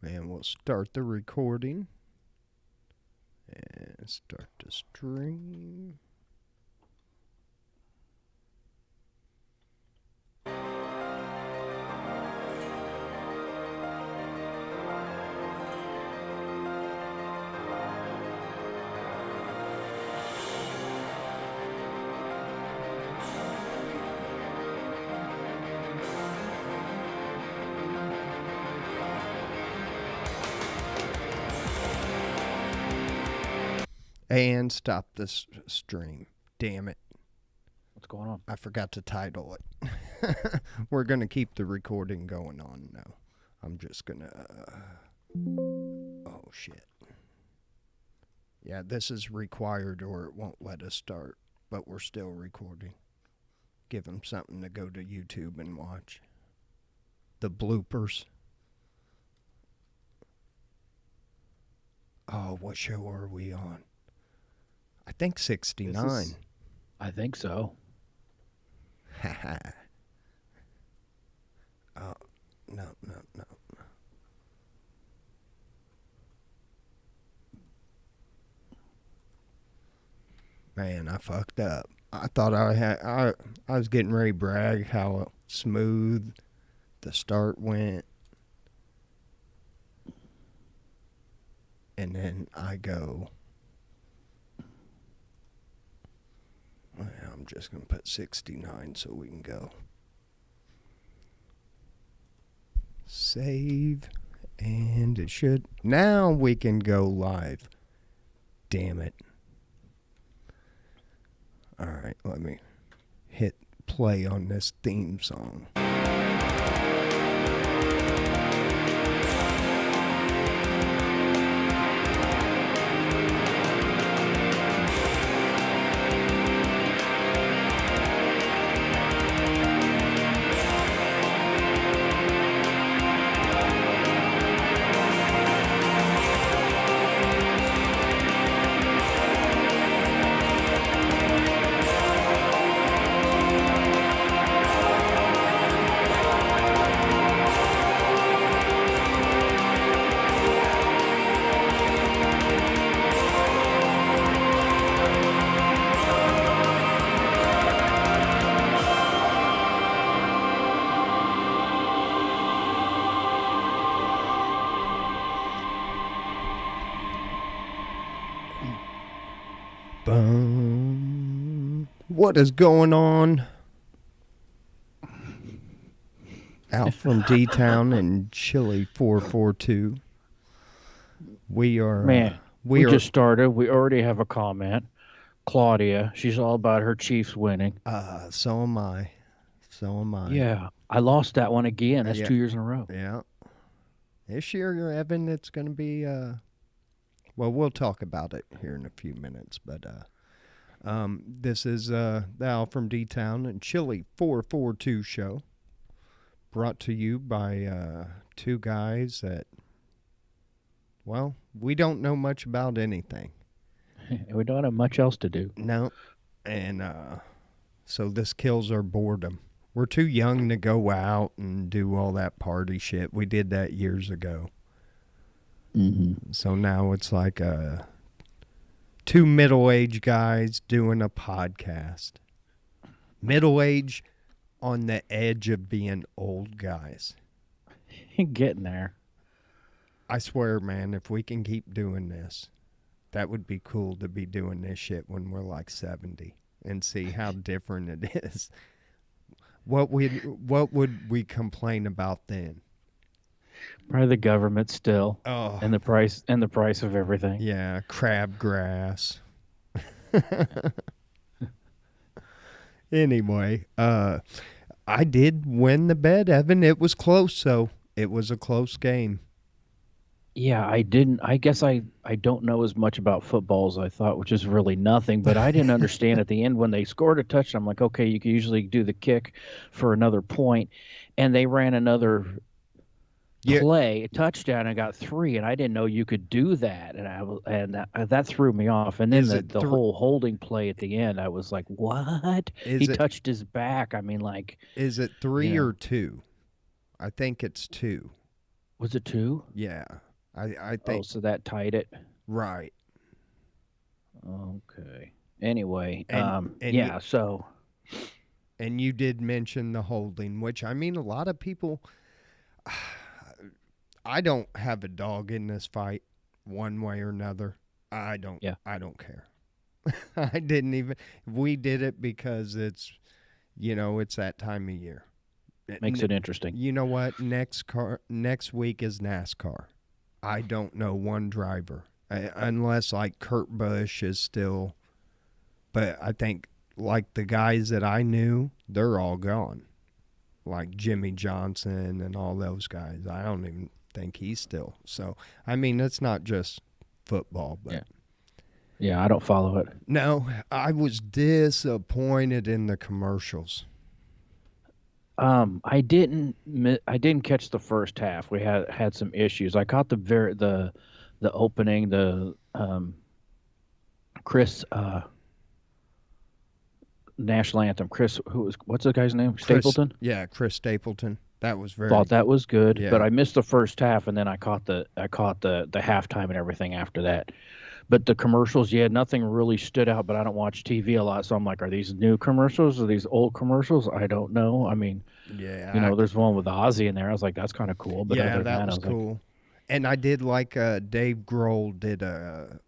And we'll start the recording. And start the stream. And stop this stream. Damn it. What's going on? I forgot to title it. We're going to keep the recording going on now. I'm just going to... oh, shit. Yeah, this is required or it won't let us start. But we're still recording. Give them something to go to YouTube and watch. The bloopers. Oh, what show are we on? I think 69. I think so. Haha. Oh, no. Man, I fucked up. I thought I was getting ready to brag how smooth the start went. And then I go... I'm just going to put 69 so we can go. Save. And it should. Now we can go live. Damn it. All right, let me hit play on this theme song. What is going on? AlfromDtown&Chili442. We are... Man, we just started. We already have a comment. Claudia, she's all about her Chiefs winning. So am I. Yeah, I lost that one again. That's 2 years in a row. Yeah. This year, Evan, it's going to be... well, we'll talk about it here in a few minutes, but... this is the AlfromDtown&Chili442 Show, brought to you by two guys that, well, we don't know much about anything. We don't have much else to do. No, and so this kills our boredom. We're too young to go out and do all that party shit. We did that years ago. Mm-hmm. So now it's like two middle-aged guys doing a podcast. Middle-aged on the edge of being old guys. Getting there. I swear, man, if we can keep doing this, that would be cool to be doing this shit when we're like 70 and see how different it is. What would we complain about then? Probably the government still. Oh. And the price of everything. Yeah, crabgrass. Anyway, I did win the bet, Evan. It was close, so it was a close game. Yeah, I guess I don't know as much about football as I thought, which is really nothing, but I didn't understand at the end when they scored a touchdown. I'm like, okay, you can usually do the kick for another point, and they ran another play, a touchdown, and got 3, and I didn't know you could do that, and that threw me off. And then the whole holding play at the end, I was like, what? He touched his back. I mean, like, is it 3 or 2? I think it's 2. Was it 2? Yeah, I Oh, think so that tied it. right. Okay. Anyway, And and you yeah, so and you did mention the holding, which I mean, a lot of people. I don't have a dog in this fight, one way or another. I don't. yeah, I don't care. I didn't even. We did it because it's that time of year. makes it interesting. You know what? Next week is NASCAR. I don't know one driver unless like Kurt Busch is still. But I think like the guys that I knew, they're all gone. Like Jimmy Johnson and all those guys. I don't even think he's still. So I mean, it's not just football, but. Yeah. Yeah, I don't follow it. No, I was disappointed in the commercials. I didn't catch the first half. We had some issues. I caught the opening, the Chris national anthem. Chris, what's the guy's name? Stapleton. Chris Stapleton. That was very Thought that was good, but yeah. I missed the first half, and then I caught the halftime and everything after that. But the commercials, yeah, nothing really stood out. But I don't watch TV a lot, so I'm like, are these new commercials? Are these old commercials? I don't know. I mean, Yeah. there's one with Ozzy in there. I was like, that's kind of cool. But Yeah, other than that that, I was was like, cool. And I did like Dave Grohl did a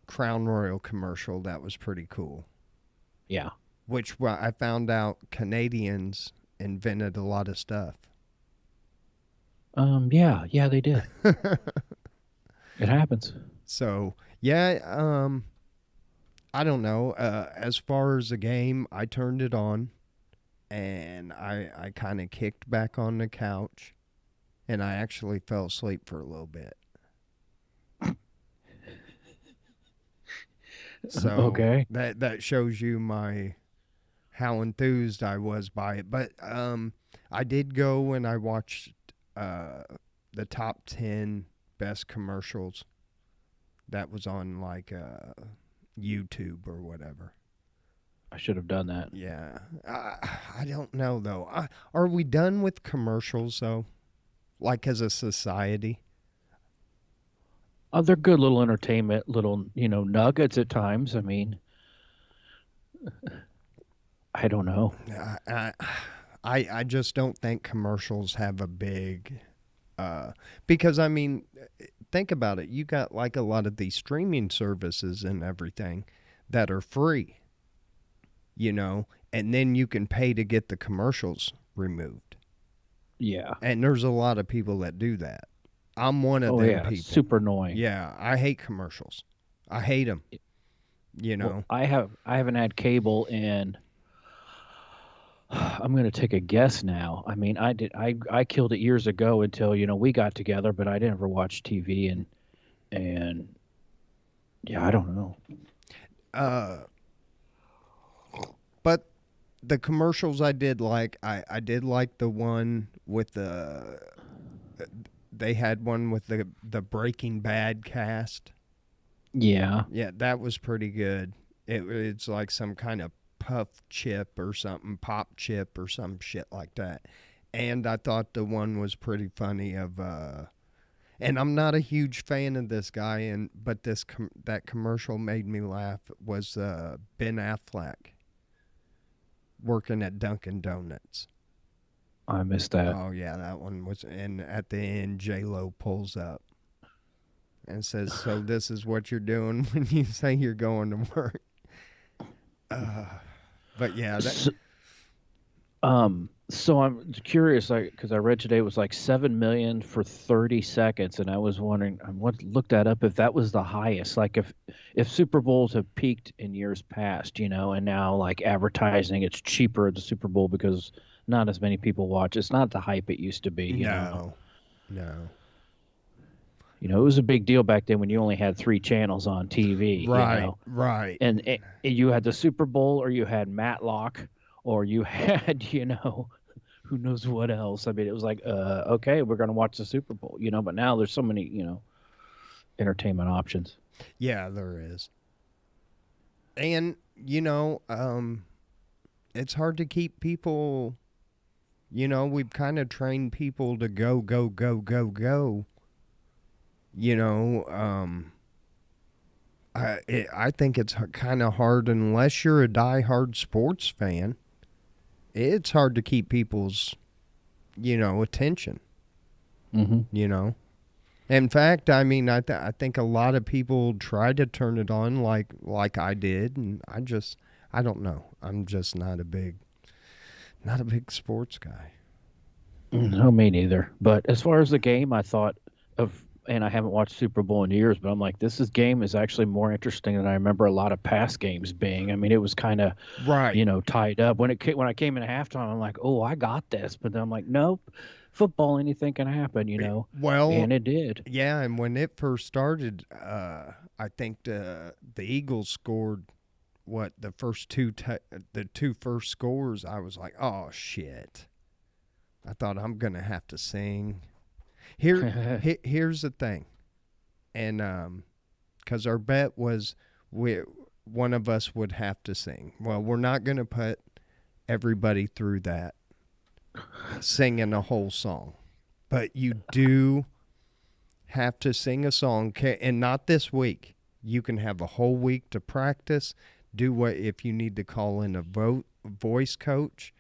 Crown Royal commercial that was pretty cool. yeah, Which I found out Canadians invented a lot of stuff. yeah, they did. It happens. So yeah, I don't know. As far as the game, I turned it on and I kind of kicked back on the couch and I actually fell asleep for a little bit. So Okay. that shows you how enthused I was by it. But I did go and I watched the top 10 best commercials that was on like YouTube or whatever. I should have done that. Yeah, I don't know though. Are we done with commercials though? Like as a society? They're good little entertainment, little nuggets at times. I mean, I don't know. I I just don't think commercials have a big because I mean, think about it. You got like a lot of these streaming services and everything that are free, and then you can pay to get the commercials removed. Yeah. And there's a lot of people that do that. I'm one of Oh them yeah, people. super annoying. Yeah, I hate commercials. I hate them. Well, I haven't had cable in. I'm going to take a guess now. I mean, I killed it years ago until we got together, but I didn't ever watch TV and yeah, I don't know. Uh, but the commercials I did like, I did like the one with they had one with the Breaking Bad cast. Yeah. Yeah, that was pretty good. It's like some kind of puff chip or something, pop chip or some shit like that. And I thought the one was pretty funny and I'm not a huge fan of this guy but that commercial made me laugh was Ben Affleck working at Dunkin' Donuts. I missed that. Oh yeah, that one was and at the end J-Lo pulls up and says, "So this is what you're doing when you say you're going to work." But yeah, So, so I'm curious, because I read today it was like 7 million for 30 seconds, and I was wondering, looked that up if that was the highest. Like if Super Bowls have peaked in years past, and now like advertising, it's cheaper at the Super Bowl because not as many people watch. It's not the hype it used to be. no. It was a big deal back then when you only had 3 channels on TV. Right. And you had the Super Bowl, or you had Matlock, or you had who knows what else. I mean, it was like, okay, we're going to watch the Super Bowl, but now there's so many, entertainment options. Yeah, there is. And, it's hard to keep people You know, we've kind of trained people to go, go, go, go, go. You know, I think it's kind of hard unless you're a diehard sports fan. It's hard to keep people's, attention. Mm-hmm. You know, in fact, I mean, I think a lot of people try to turn it on like I did, and I don't know. I'm just not a big sports guy. No, me neither. But as far as the game, I thought of, and I haven't watched Super Bowl in years, but I'm like, game is actually more interesting than I remember a lot of past games being. I mean, it was kind of, Right. tied up when I came in halftime. I'm like, oh, I got this, but then I'm like, nope, football, anything can happen, Well, and it did. yeah, and when it first started, I think the Eagles scored what the two first scores. I was like, oh shit! I thought I'm gonna have to sing. Here's the thing, and because our bet was one of us would have to sing. Well, we're not gonna put everybody through that singing a whole song, but you do have to sing a song, and not this week. You can have a whole week to practice. Do what if you need to call in a voice coach,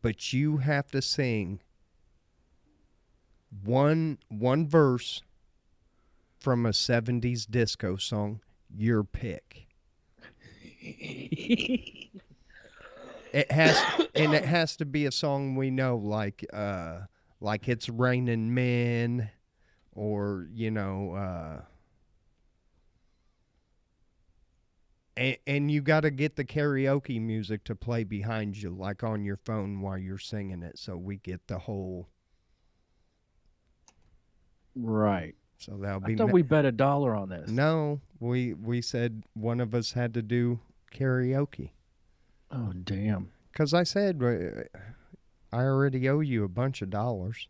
but you have to sing one verse from a 70s disco song, your pick. It has to be a song we know, like It's Raining Men, or and you got to get the karaoke music to play behind you, like on your phone while you're singing it, so we get the whole. Right. So that'll I be thought we bet $1 on this. no. We said one of us had to do karaoke. Oh, damn. Because I said I already owe you a bunch of dollars.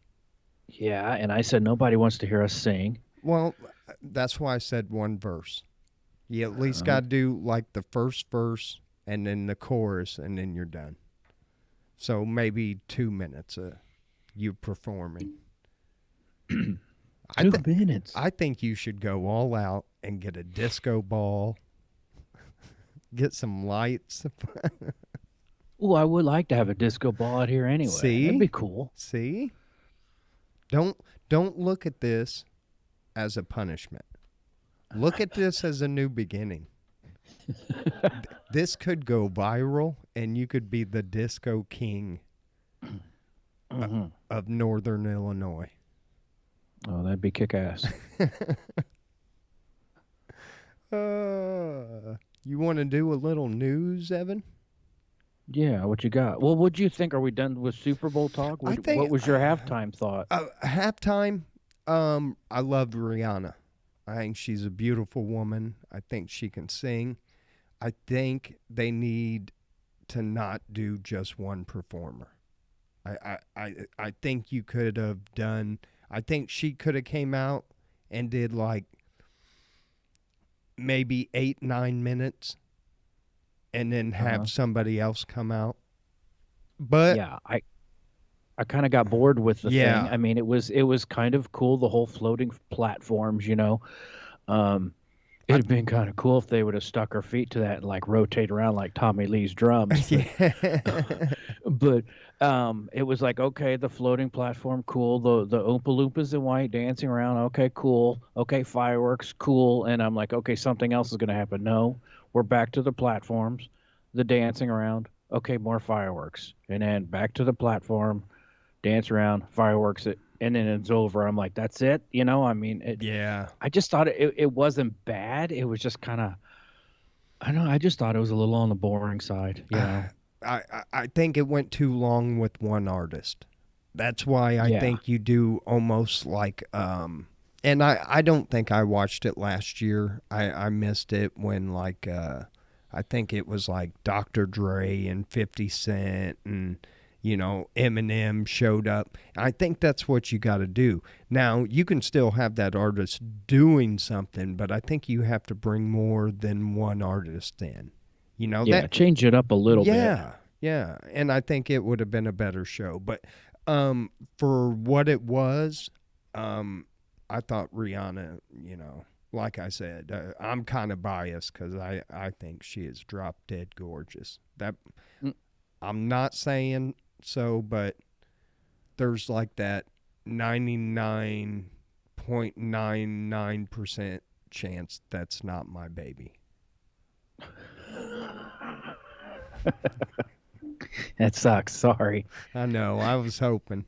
Yeah, and I said nobody wants to hear us sing. Well, that's why I said one verse. You at least Uh, got to do like the first verse and then the chorus, and then you're done. So maybe 2 minutes of you performing. I, Two th- minutes. I think you should go all out and get a disco ball, get some lights. Oh, I would like to have a disco ball out here anyway. That'd be See? cool. See? Don't don't look at this as a punishment. Look at this as a new beginning. This could go viral, and you could be the disco king Hmm. of Northern Illinois. Oh, that'd be kick ass. You want to do a little news, Evan? Yeah, what you got? Well, what'd you think? Are we done with Super Bowl talk? I What think was your halftime thought? halftime. I love Rihanna. I think she's a beautiful woman. I think she can sing. I think they need to not do just one performer. I think you could have done. I think she could have came out and did like maybe 8 9 minutes, and then Uh-huh. have somebody else come out. But Yeah, I kind of got bored with the thing. yeah, I mean, it was kind of cool, the whole floating platforms. Um, I, it'd been kind of cool if they would have stuck her feet to that and like rotate around like Tommy Lee's drums, but yeah, but it was like, okay, the floating platform, cool. The Oompa Loompas in white dancing around, okay, cool. Okay, fireworks, cool. And I'm like, okay, something else is gonna happen. No, we're back to the platforms, the dancing around. Okay, more fireworks, and then back to the platform, dance around, fireworks, and then it's over. I'm like, that's it. I mean, yeah. I just thought it wasn't bad. It was just kind of, I don't know. I just thought it was a little on the boring side. I think it went too long with one artist. That's why I Yeah. think you do almost like and I don't think I watched it last year. I missed it when I think it was like Dr. Dre and 50 Cent and Eminem showed up. I think that's what you got to do. Now, you can still have that artist doing something, but I think you have to bring more than one artist in. Yeah, That change it up a little bit. yeah, yeah, and I think it would have been a better show. But For what it was, um, I thought Rihanna, like I said, I'm kind of biased because I think she is drop dead gorgeous. That Mm, I'm not saying so, but there's like that 99.99% chance that's not my baby. That sucks. Sorry. I know. I was hoping.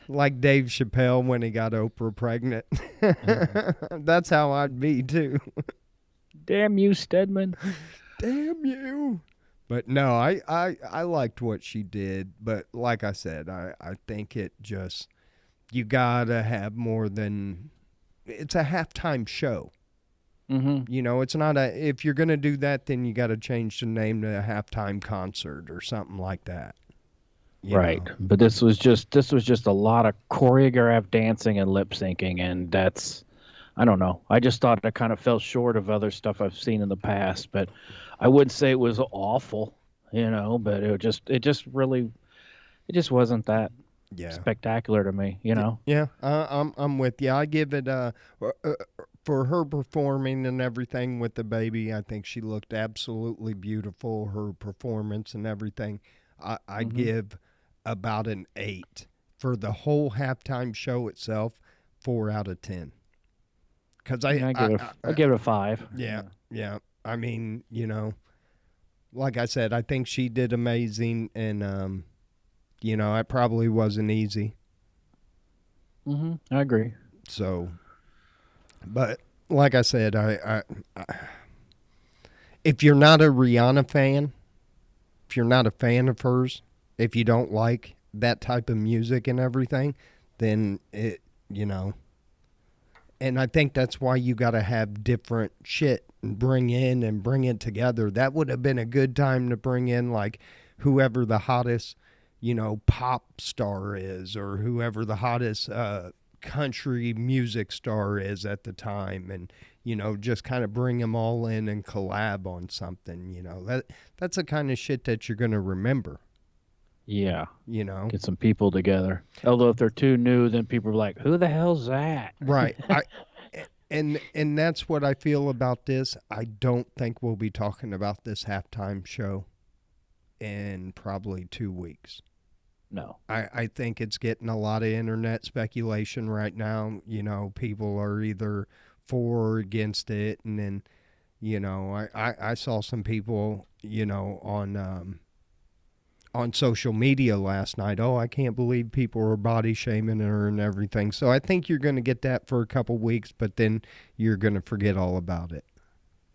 Like Dave Chappelle when he got Oprah pregnant. Uh, That's how I'd be too. Damn you, Stedman. Damn you. But no, I liked what she did. But like I said, I think it just, you gotta have more than, it's a halftime show. Hmm. It's not a, if you're gonna do that, then you gotta change the name to a halftime concert or something like that. You Right. know. But this was just a lot of choreographed dancing and lip syncing, and that's I don't know. I just thought it kind of fell short of other stuff I've seen in the past, but I wouldn't say it was awful, but it just wasn't that Yeah. spectacular to me, you know. Yeah, I'm with you. I give it for her performing and everything with the baby. I think she looked absolutely beautiful. Her performance and everything. I Hmm. give about an 8 for the whole halftime show itself. 4 out of 10. Cause Yeah, I give it a 5. yeah, Yeah. yeah. I mean, like I said, I think she did amazing, and it probably wasn't easy. I agree. So, but like I said, I if you're not a Rihanna fan, if you're not a fan of hers, if you don't like that type of music and everything, then you know, and I think that's why you got to have different shit and bring in and bring it together. That would have been a good time to bring in like whoever the hottest, pop star is, or whoever the hottest country music star is at the time, and just kind of bring them all in and collab on something. That's the kind of shit that you're gonna remember. Yeah. You know, Get some people together. Although if they're too new, then people are like, "Who the hell's that?" right? And that's what I feel about this. I don't think we'll be talking about this halftime show in probably 2 weeks. No. I think it's getting a lot of internet speculation right now. People are either for or against it. And then, I saw some people, on social media last night. Oh, I can't believe people are body shaming her and everything. So I think you're going to get that for a couple weeks, but then you're going to forget all about it.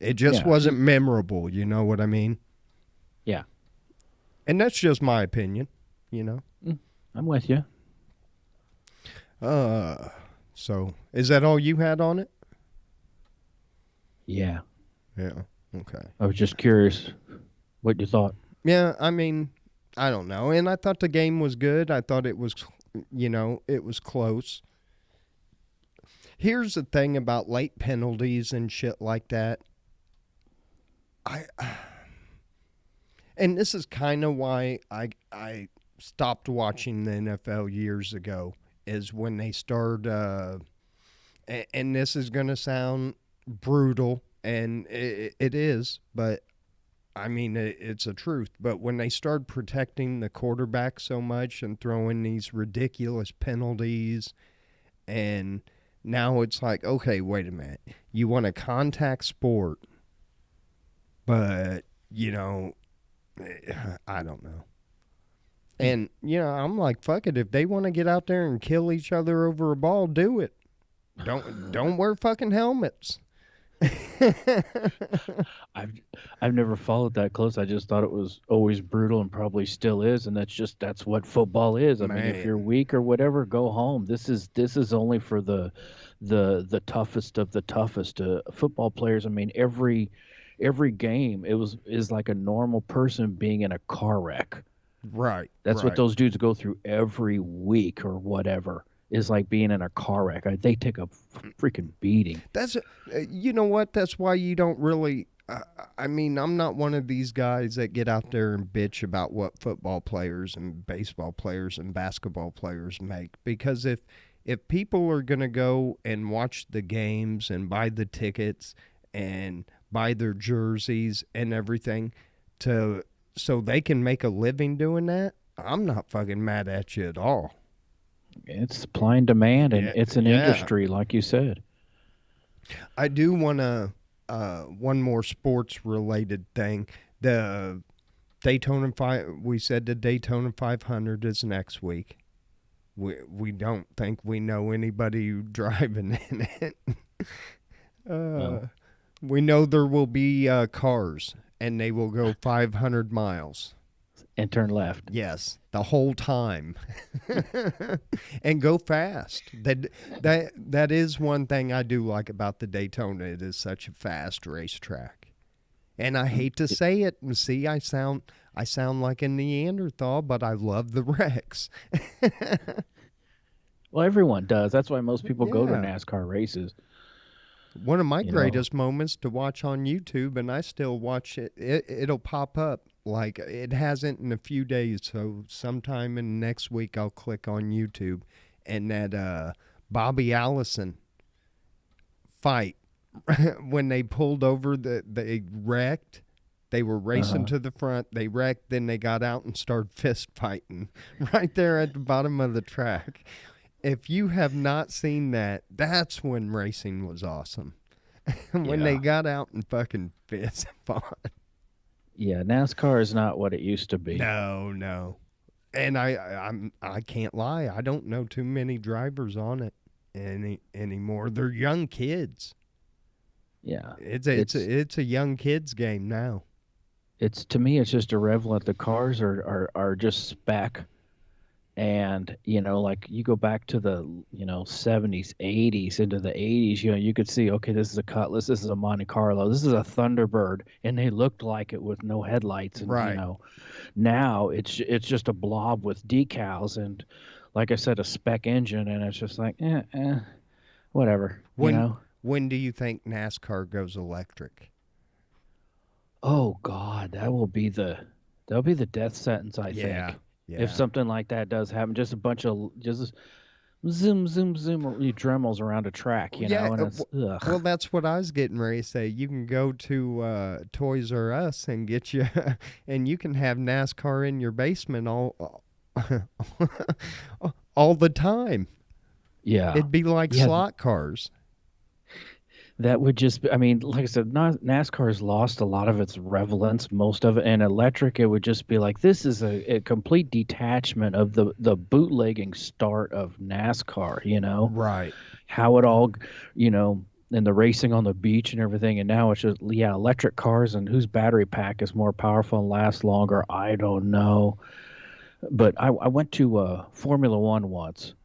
It just Yeah. wasn't memorable. You know what I mean? Yeah. And that's just my opinion, you know? Mm, I'm with you. Uh, so is that all you had on it? Yeah. Yeah. Okay. I was just curious what you thought. Yeah. I mean, I don't know. And I thought the game was good. I thought it was, it was close. Here's the thing about late penalties and shit like that. I, and this is kind of why I stopped watching the NFL years ago, is when they start, and this is going to sound brutal, and it is, but I mean, it's a truth. But when they start protecting the quarterback so much and throwing these ridiculous penalties, and now it's like, okay, wait a minute. You want a contact sport, but, I don't know. And, I'm like, fuck it. If they want to get out there and kill each other over a ball, do it. Don't wear fucking helmets. I've I've never followed that close. I just thought it was always brutal and probably still is, and that's what football is. I mean, if you're Man, weak or whatever, go home. This is only for the toughest of the toughest football players. I mean, every game is like a normal person being in a car wreck. right, That's what right. those dudes go through every week or whatever. Is like being in a car wreck. They take a freaking beating. That's you know what? That's why you don't really. I, I mean, I'm not one of these guys that get out there and bitch about what football players and baseball players and basketball players make, because if people are going to go and watch the games and buy the tickets and buy their jerseys and everything to so they can make a living doing that, I'm not fucking mad at you at all. It's supply and demand, and Yeah, it's an yeah. industry, like you said. I do want to one more sports related thing. The Daytona five. We said the Daytona 500 is next week. We don't think we know anybody driving in it. No. We know there will be cars, and they will go 500 miles. And turn left. Yes, the whole time, and go fast. That is one thing I do like about the Daytona. It is such a fast racetrack, and I hate to say it. See, I sound like a Neanderthal, but I love the wrecks. Well, everyone does. That's why most people go to Yeah. NASCAR races. One of my You know. greatest moments to watch on YouTube, and I still watch it. It'll pop up like it hasn't in a few days. So sometime in next week, I'll click on YouTube, and that Bobby Allison fight when they pulled over, they wrecked. They were Uh racing huh. to the front. They wrecked. Then they got out and started fist fighting right there at the bottom of the track. If you have not seen that, that's when racing was awesome. When they Yeah. got out and fucking fist fought. Yeah. NASCAR is not what it used to be. No, no. And I can't lie. I don't know too many drivers on it anymore. They're young kids. Yeah. It's It's a young kids game now. it's to me it's just irrelevant. The cars are just spec, and like you go back to the 70s, 80s, into the 80s, you could see, okay, this is a Cutlass, this is a Monte Carlo, this is a Thunderbird, and they looked like it with no headlights. And Right. now it's just a blob with decals and, like I said, a spec engine, and it's just like whatever. When when do you think NASCAR goes electric? Oh God, that'll be the death sentence, I Yeah. think. If Yeah. something like that does happen, just a bunch of just zoom, zoom, zoom, you Dremels around a track, Yeah, and it's well, ugh. that's what I was getting ready to say. You can go to Toys R Us and get you, and you can have NASCAR in your basement all the time. Yeah, It'd be like yeah, slot cars. that would just be, I mean, like I said, NASCAR's lost a lot of its relevance, most of it, and electric, it would just be like, this is a complete detachment of the bootlegging start of NASCAR, Right. how it all, and the racing on the beach and everything. And now it's just, yeah, electric cars, and whose battery pack is more powerful and lasts longer. I don't know. But I went to Formula One once.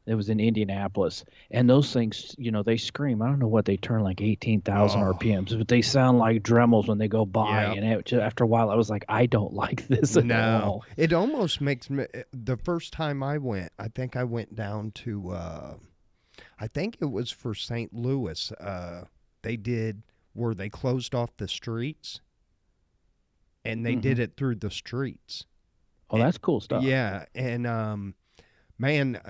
It was in Indianapolis, and those things, they scream. I don't know what they turn, like 18,000 Oh, RPMs, but they sound like Dremels when they go by. yeah. And after a while, I was like, I don't like this at No, all. it almost makes me. The first time I went, I think I went down to. I think it was for St. Louis. They did where they closed off the streets, and they Hmm. did it through the streets. Oh, And, that's cool stuff. yeah, and man,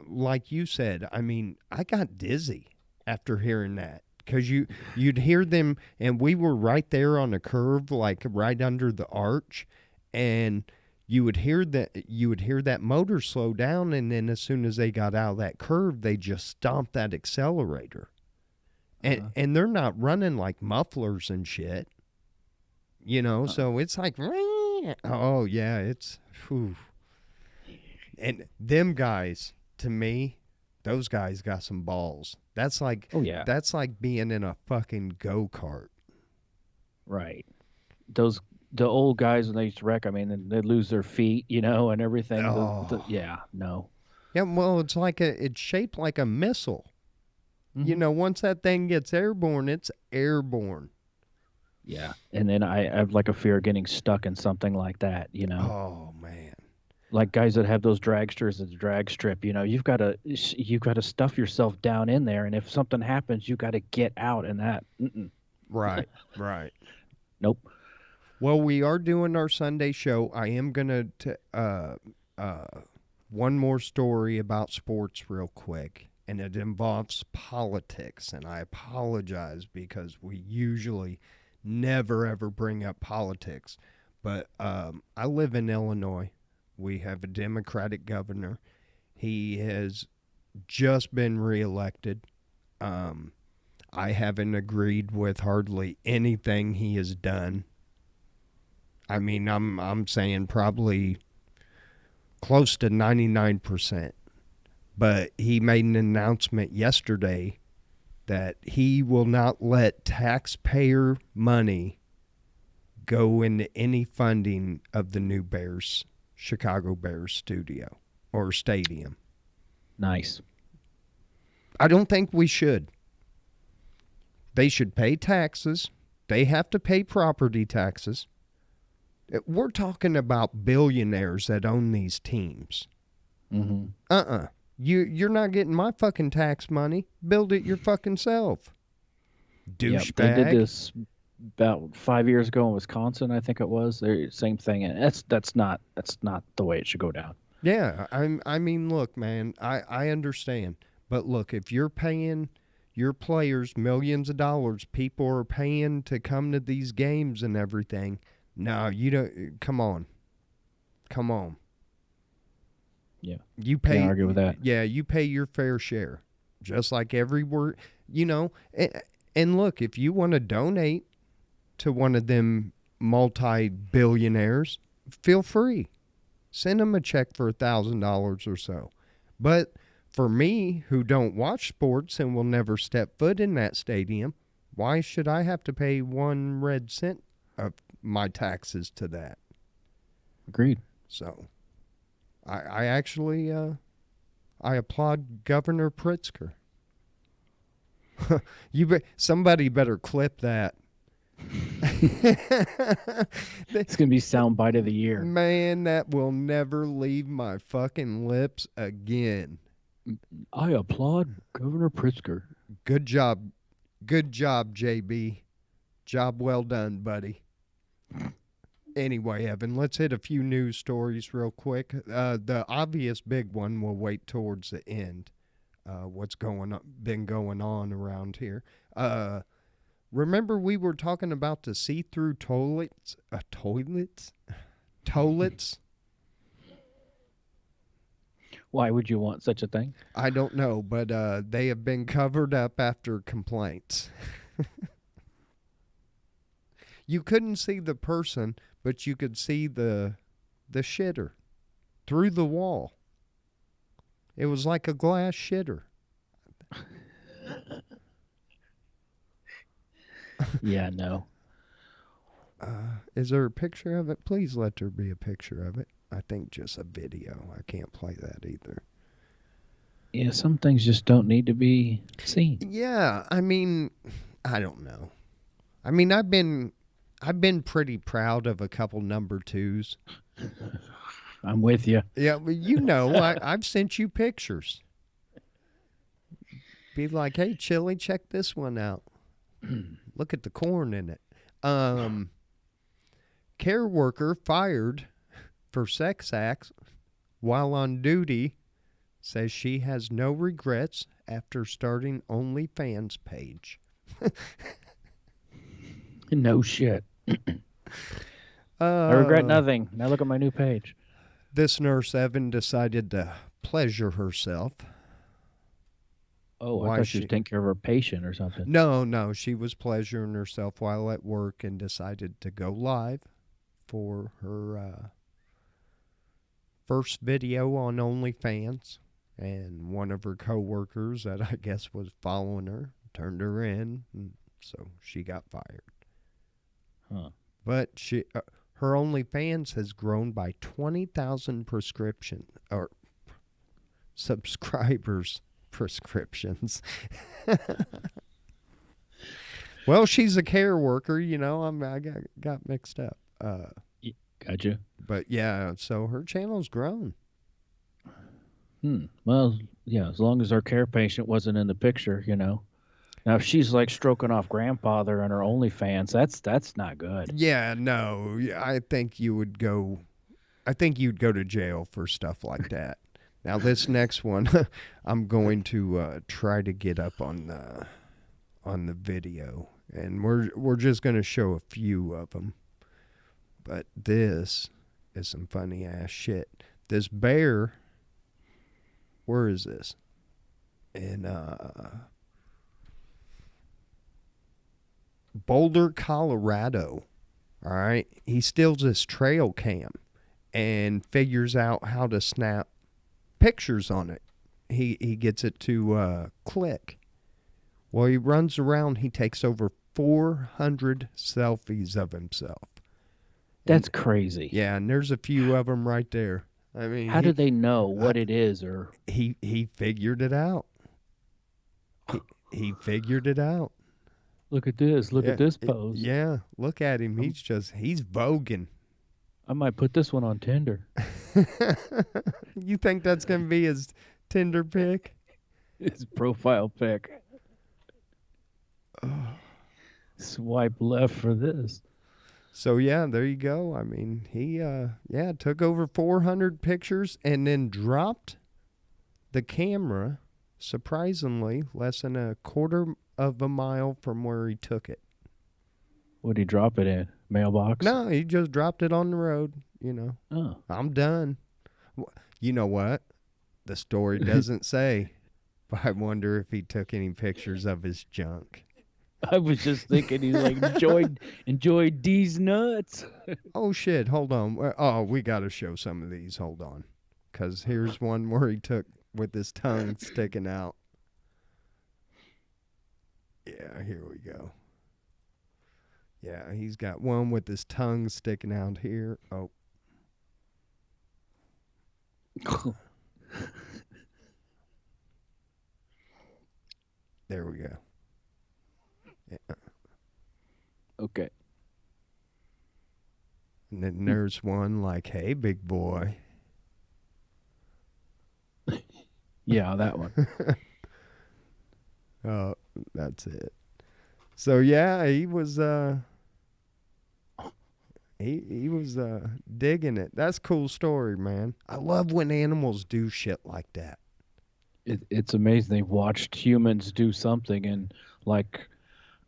like you said, I mean, I got dizzy after hearing that because you'd hear them, and we were right there on the curve, like right under the arch, and you would hear that motor slow down, and then as soon as they got out of that curve, they just stomped that accelerator, and Uh-huh. and they're not running like mufflers and shit, Uh-uh. so it's like, oh yeah, it's. Whew. And them guys, to me, those guys got some balls. That's like Oh yeah, that's like being in a fucking go kart. right. Those the old guys when they used to wreck. I mean, and they lose their feet, and everything. Oh, Yeah, no. yeah. Well, it's shaped like a missile. Hmm. Once that thing gets airborne, it's airborne. Yeah, and then I have like a fear of getting stuck in something like that. Oh man. Like guys that have those dragsters at the drag strip. You've got to stuff yourself down in there, and if something happens, you got to get out. And that, mm-mm. Right, right. Nope. Well, we are doing our Sunday show. I am gonna one more story about sports real quick, and it involves politics. And I apologize because we usually never ever bring up politics. But I live in Illinois. We have a Democratic governor. He has just been reelected. I haven't agreed with hardly anything he has done. I mean, I'm saying probably close to 99%. But he made an announcement yesterday that he will not let taxpayer money go into any funding of the new Bears, Chicago Bears studio or stadium. Nice. I don't think we should. They should pay taxes. They have to pay property taxes. We're talking about billionaires that own these teams. Mm-hmm. You're not getting my fucking tax money. Build it your fucking self. Douchebag. Yep, they did this about 5 years ago in Wisconsin, I think it was. Same thing, and that's not the way it should go down. Yeah, I mean, look, man, I understand, but look, if you're paying your players millions of dollars, people are paying to come to these games and everything. No, you don't. Come on. Yeah, you pay. Can't argue with that. Yeah, you pay your fair share, just like every word. And look, if you want to donate to one of them multi-billionaires, feel free. Send them a check for $1,000 or so. But for me, who don't watch sports and will never step foot in that stadium, why should I have to pay 1 red cent of my taxes to that? Agreed. So, I actually I applaud Governor Pritzker. Somebody better clip that. It's gonna be soundbite of the year. Man, that will never leave my fucking lips again. I applaud Governor Pritzker. Good job, JB. Job well done, buddy. Anyway, Evan, let's hit a few news stories real quick. The obvious big one will wait towards the end. What's been going on around here? Remember we were talking about the see-through toilets? Toilets? Why would you want such a thing? I don't know, but they have been covered up after complaints. You couldn't see the person, but you could see the shitter through the wall. It was like a glass shitter. Yeah, no. Is there a picture of it? Please let there be a picture of it. I think just a video. I can't play that either. Yeah, some things just don't need to be seen. Yeah, I mean, I don't know. I mean, I've been pretty proud of a couple number 2s. I'm with you. Yeah, well, I've sent you pictures. Be like, hey, Chili, check this one out. Look at the corn in it. Care worker fired for sex acts while on duty says she has no regrets after starting OnlyFans page. No shit. I regret nothing. Now look at my new page. This nurse, Evan, decided to pleasure herself. Oh, I thought she was taking care of her patient or something. No, she was pleasuring herself while at work and decided to go live for her first video on OnlyFans. And one of her coworkers that I guess was following her turned her in, and so she got fired. Huh. But her OnlyFans has grown by 20,000 subscribers. Prescriptions. Well, she's a care worker, I got mixed up. Gotcha. But yeah, so her channel's grown. Well, yeah, as long as our care patient wasn't in the picture, Now, if she's like stroking off grandfather on her OnlyFans, that's not good. Yeah, no, I think you would go. I think you'd go to jail for stuff like that. Now this next one, I'm going to try to get up on the video, and we're just going to show a few of them. But this is some funny ass shit. This bear, where is this? In Boulder, Colorado. All right, he steals his trail cam and figures out how to snap pictures on it. He gets it to click. Well, he runs around. He takes over 400 selfies of himself. That's And crazy. yeah, and there's a few of them right there. I mean, How do they know what it is, or he figured it out. He figured it out. look at this, look Yeah, at this pose. yeah. Look at him. He's voguing. I might put this one on Tinder. You think that's gonna be his Tinder pic? His profile pic. Swipe left for this. So yeah, there you go. I mean, he took over 400 pictures and then dropped the camera, surprisingly, less than a quarter of a mile from where he took it. What'd he drop it in? Mailbox? No, he just dropped it on the road, Oh. I'm done. You know what? The story doesn't say, but I wonder if he took any pictures of his junk. I was just thinking he's like enjoyed these nuts. Oh shit, hold on. Oh, we got to show some of these. Hold on. Cuz here's one where he took with his tongue sticking out. Yeah, here we go. Yeah, he's got one with his tongue sticking out here. Oh. There we go. Yeah. Okay. And then there's one like, hey, big boy. Yeah, that one. Oh, that's it. So yeah, he was he was digging it. That's a cool story, man. I love when animals do shit like that. It's amazing. They've watched humans do something, and like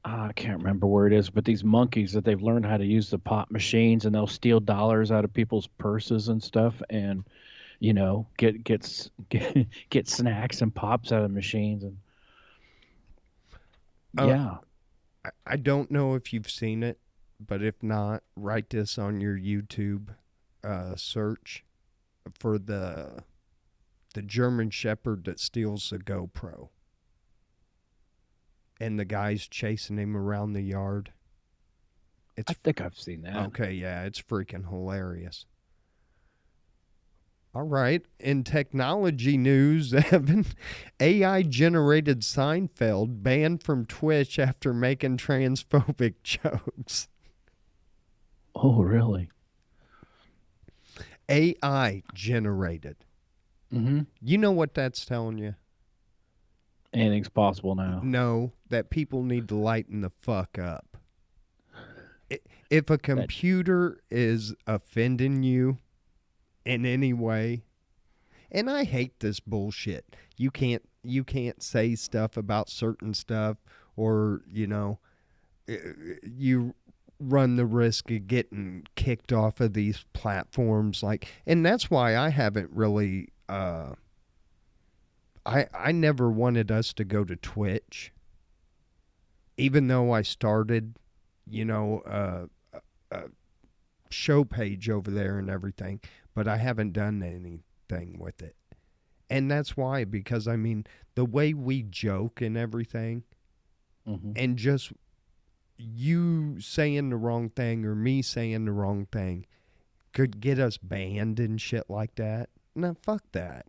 I can't remember where it is, but these monkeys that they've learned how to use the pop machines, and they'll steal dollars out of people's purses and stuff, and get snacks and pops out of machines, and yeah. I don't know if you've seen it, but if not, write this on your YouTube search for the German Shepherd that steals a GoPro. And the guy's chasing him around the yard. I think I've seen that. Okay, yeah, it's freaking hilarious. All right, in technology news, Evan, AI-generated Seinfeld banned from Twitch after making transphobic jokes. Oh, really? AI-generated. Mm-hmm. You know what that's telling you? Anything's possible now. No, that people need to lighten the fuck up. If a computer is offending you in any way, and I hate this bullshit. You can't say stuff about certain stuff, or you run the risk of getting kicked off of these platforms. And that's why I haven't really. I never wanted us to go to Twitch, even though I started, a show page over there and everything, but I haven't done anything with it. And that's why, because I mean, the way we joke and everything, and just you saying the wrong thing or me saying the wrong thing could get us banned and shit like that. No, fuck that.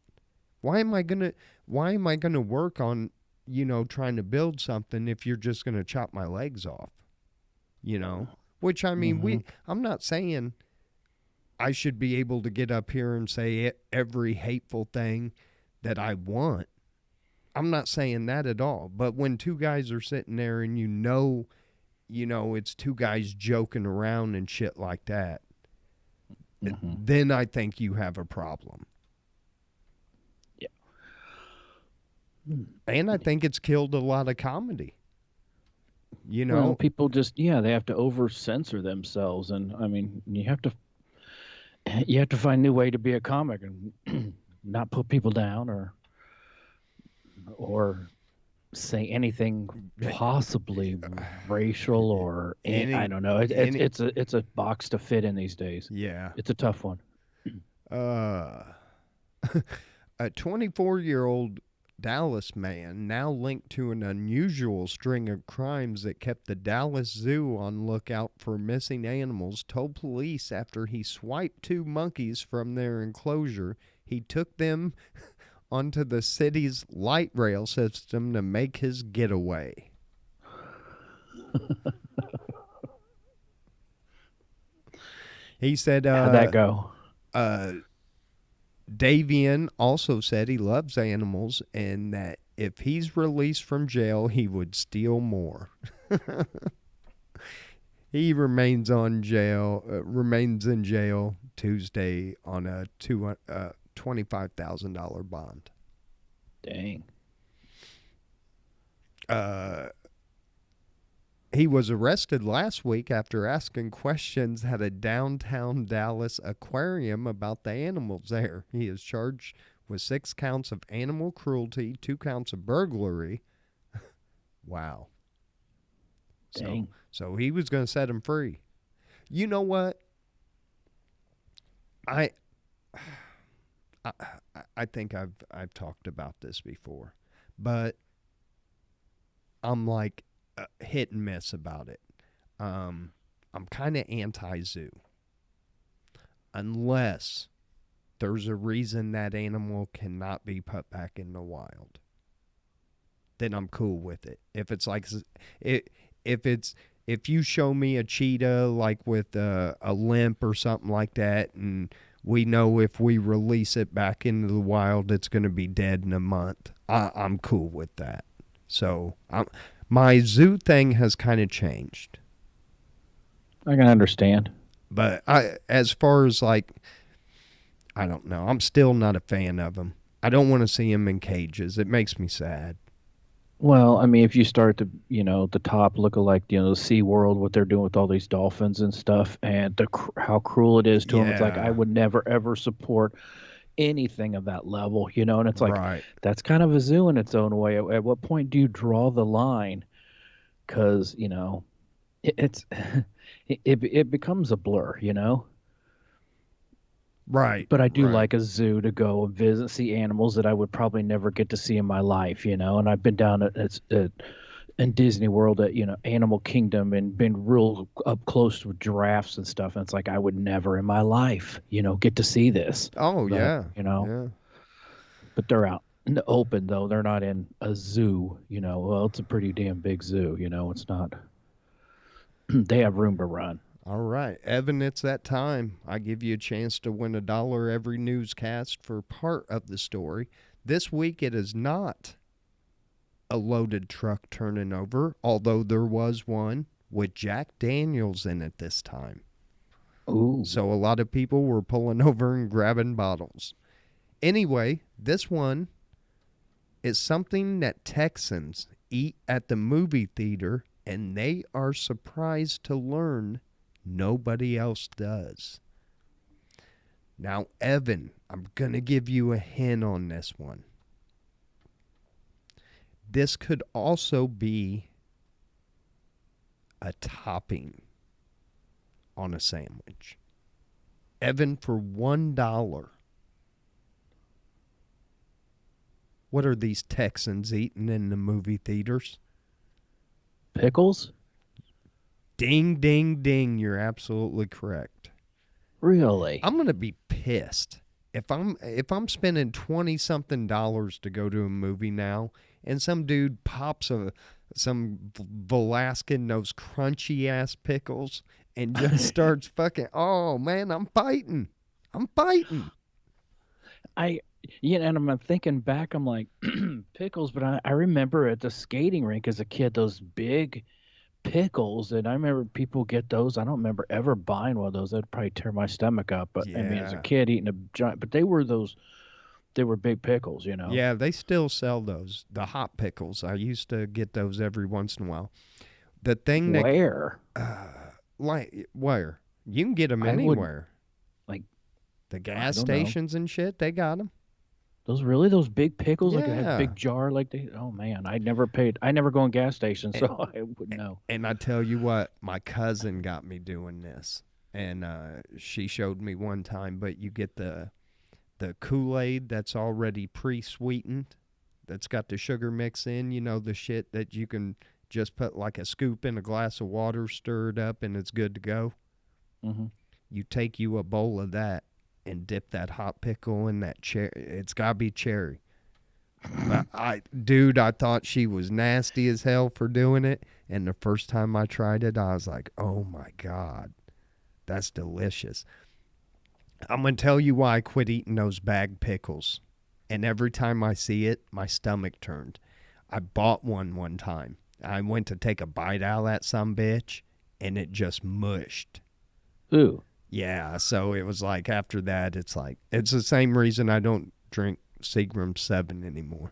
Why am I gonna work on, trying to build something if you're just gonna chop my legs off? Which I mean, I'm not saying I should be able to get up here and say every hateful thing that I want. I'm not saying that at all. But when two guys are sitting there and it's two guys joking around and shit like that, Hmm. then I think you have a problem. Yeah. And I think it's killed a lot of comedy. You Well, know, people just they have to over censor themselves, and I mean, you have to find a new way to be a comic and not put people down or say anything possibly racial or I any, don't know. any, It's a box to fit in these days. yeah. It's a tough one. Uh, a 24-year-old Dallas man, now linked to an unusual string of crimes that kept the Dallas Zoo on lookout for missing animals, told police after he swiped two monkeys from their enclosure, he took them onto the city's light rail system to make his getaway. He said, How'd that go? uh, Davian also said he loves animals and that if he's released from jail, he would steal more. He remains in jail Tuesday on a $25,000 bond. Dang. He was arrested last week after asking questions at a downtown Dallas aquarium about the animals there. He is charged with 6 counts of animal cruelty, 2 counts of burglary. Wow. Dang. So he was going to set him free. You know what? I I think I've talked about this before, but I'm like hit and miss about it. I'm kind of anti-zoo unless there's a reason that animal cannot be put back in the wild. Then I'm cool with it. If it's like if you show me a cheetah like with a limp or something like that, and we know if we release it back into the wild, it's going to be dead in a month. I'm cool with that. So my zoo thing has kind of changed. I can understand. But as far as like, I don't know. I'm still not a fan of them. I don't want to see them in cages. It makes me sad. Well, I mean, if you start the top look like, the Sea World, what they're doing with all these dolphins and stuff, and how cruel it is to them, it's like I Yeah. would never ever support anything of that level, and it's like Right. that's kind of a zoo in its own way. At what point do you draw the line? Because it's it becomes a blur. Right. But I do Right. like a zoo to go and visit, see animals that I would probably never get to see in my life, and I've been down at in Disney World at Animal Kingdom and been real up close with giraffes and stuff, and it's like I would never in my life get to see this. Oh But yeah. Yeah. but they're out in the open though. They're not in a zoo. Well, it's a pretty damn big zoo. It's not. They have room to run. All right, Evan, it's that time. I give you a chance to win $1 every newscast for part of the story. This week it is not a loaded truck turning over, although there was one with Jack Daniels in it this time. Ooh. So a lot of people were pulling over and grabbing bottles. Anyway, this one is something that Texans eat at the movie theater, and they are surprised to learn nobody else does. Now, Evan, I'm going to give you a hint on this one. This could also be a topping on a sandwich. Evan, for $1, what are these Texans eating in the movie theaters? Pickles? Ding, ding, ding. You're absolutely correct. Really? I'm going to be pissed if I'm spending 20 something dollars to go to a movie now and some dude pops some Velasquez, those crunchy ass pickles, and just starts fucking, oh man, I'm fighting. Yeah, and I'm thinking back, I'm like, pickles, but I remember at the skating rink as a kid, those big pickles, and I remember people get those. I don't remember ever buying one of those. That'd probably tear my stomach up. But I mean, as a Yeah. kid eating a giant, but they were big pickles, you know. Yeah, they still sell those. The hot pickles. I used to get those every once in a while. The thing that, Where? like, where? You can get them I would anywhere. like, The I gas don't know. stations and shit, they got them. Those big pickles, like it has Yeah. big jar, like they. Oh man, I never go in gas stations, And, so I wouldn't know. and I tell you what, my cousin got me doing this. And she showed me one time, but you get the Kool-Aid that's already pre-sweetened, that's got the sugar mix in, the shit that you can just put like a scoop in a glass of water, stir it up, and it's good to go. Hmm. You take you a bowl of that and dip that hot pickle in that cherry. It's got to be cherry. But I thought she was nasty as hell for doing it. And the first time I tried it, I was like, oh my God, that's delicious. I'm going to tell you why I quit eating those bag pickles. And every time I see it, my stomach turned. I bought one time. I went to take a bite out of that sumbitch, and it just mushed. Ooh. Yeah, so it was like after that, it's the same reason I don't drink Seagram 7 anymore.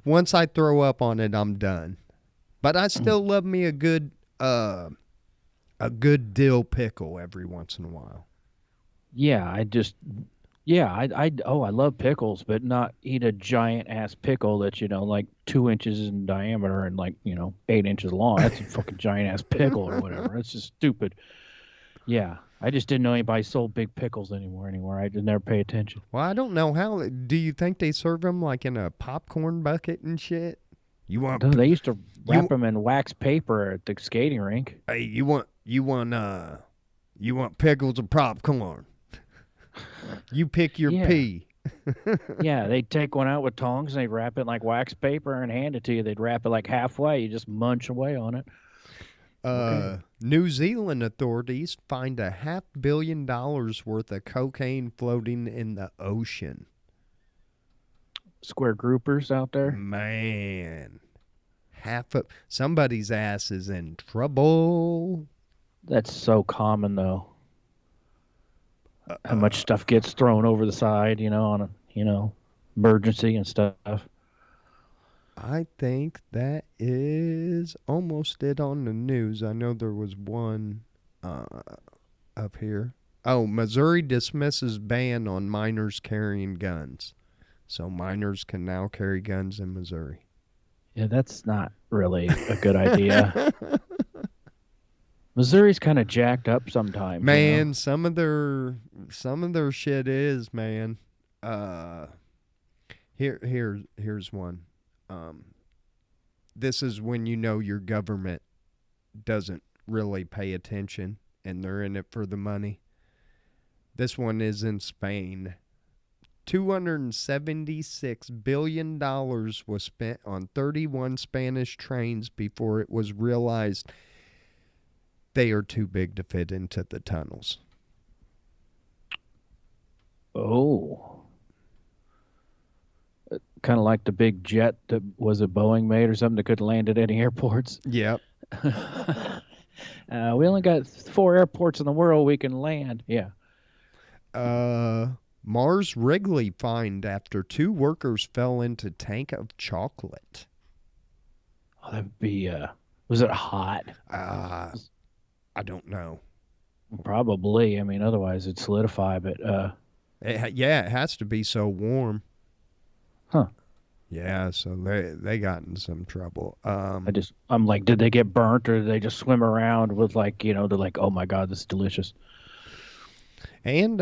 Once I throw up on it, I'm done. But I still love me a good dill pickle every once in a while. Yeah, yeah, I love pickles, but not eat a giant ass pickle that's, like 2 inches in diameter and like, 8 inches long. That's a fucking giant ass pickle or whatever. That's just stupid. Yeah. I just didn't know anybody sold big pickles anymore. I just never pay attention. Well, I don't know how. Do you think they serve them like in a popcorn bucket and shit? You want No, they used to wrap you them in wax paper at the skating rink. hey you want pickles or popcorn? You pick your Yeah. pea. Yeah, they'd take one out with tongs and they'd wrap it in like wax paper and hand it to you. They'd wrap it like halfway. You just munch away on it. Okay. New Zealand authorities find $500 million worth of cocaine floating in the ocean. Square groupers out there. Man, somebody's ass is in trouble. That's so common though. How much Uh, stuff gets thrown over the side, on a, emergency and stuff. I think that is almost it on the news. I know there was one uh, up here. Oh, Missouri dismisses ban on minors carrying guns. So minors can now carry guns in Missouri. Yeah, that's not really a good idea. Missouri's kind of jacked up sometimes, Man, some of their shit is, man. Uh here's one. Um this is when you know your government doesn't really pay attention and they're in it for the money. This one is in Spain. $276 billion was spent on 31 Spanish trains before it was realized they are too big to fit into the tunnels. Oh, kind of like the big jet that was a Boeing made or something that couldn't land at any airports. Yep. We only got 4 airports in the world we can land. Yeah. Mars Wrigley fined after two workers fell into tank of chocolate. Oh, that'd be. Was it hot? I don't know. Probably. I mean, otherwise it'd solidify. But Yeah, it has to be so warm. huh? Yeah, so they got in some trouble. I'm like, did they get burnt or did they just swim around with like, they're like, oh my god, this is delicious. And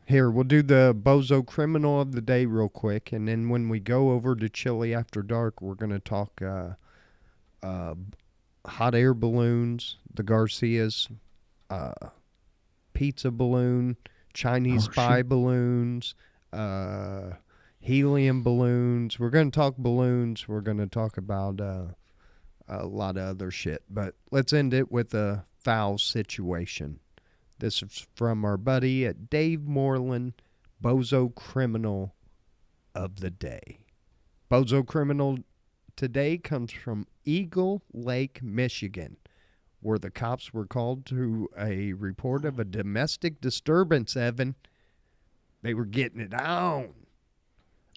here we'll do the bozo criminal of the day real quick, and then when we go over to Chili After Dark, we're gonna talk hot air balloons, the Garcias, pizza balloon, Chinese spy balloons, helium balloons. We're going to talk balloons. We're going to talk about a lot of other shit. But let's end it with a foul situation. This is from our buddy at Dave Moreland, Bozo Criminal of the Day. Bozo Criminal today comes from Eagle Lake, Michigan, where the cops were called to a report of a domestic disturbance, Evan. They were getting it on.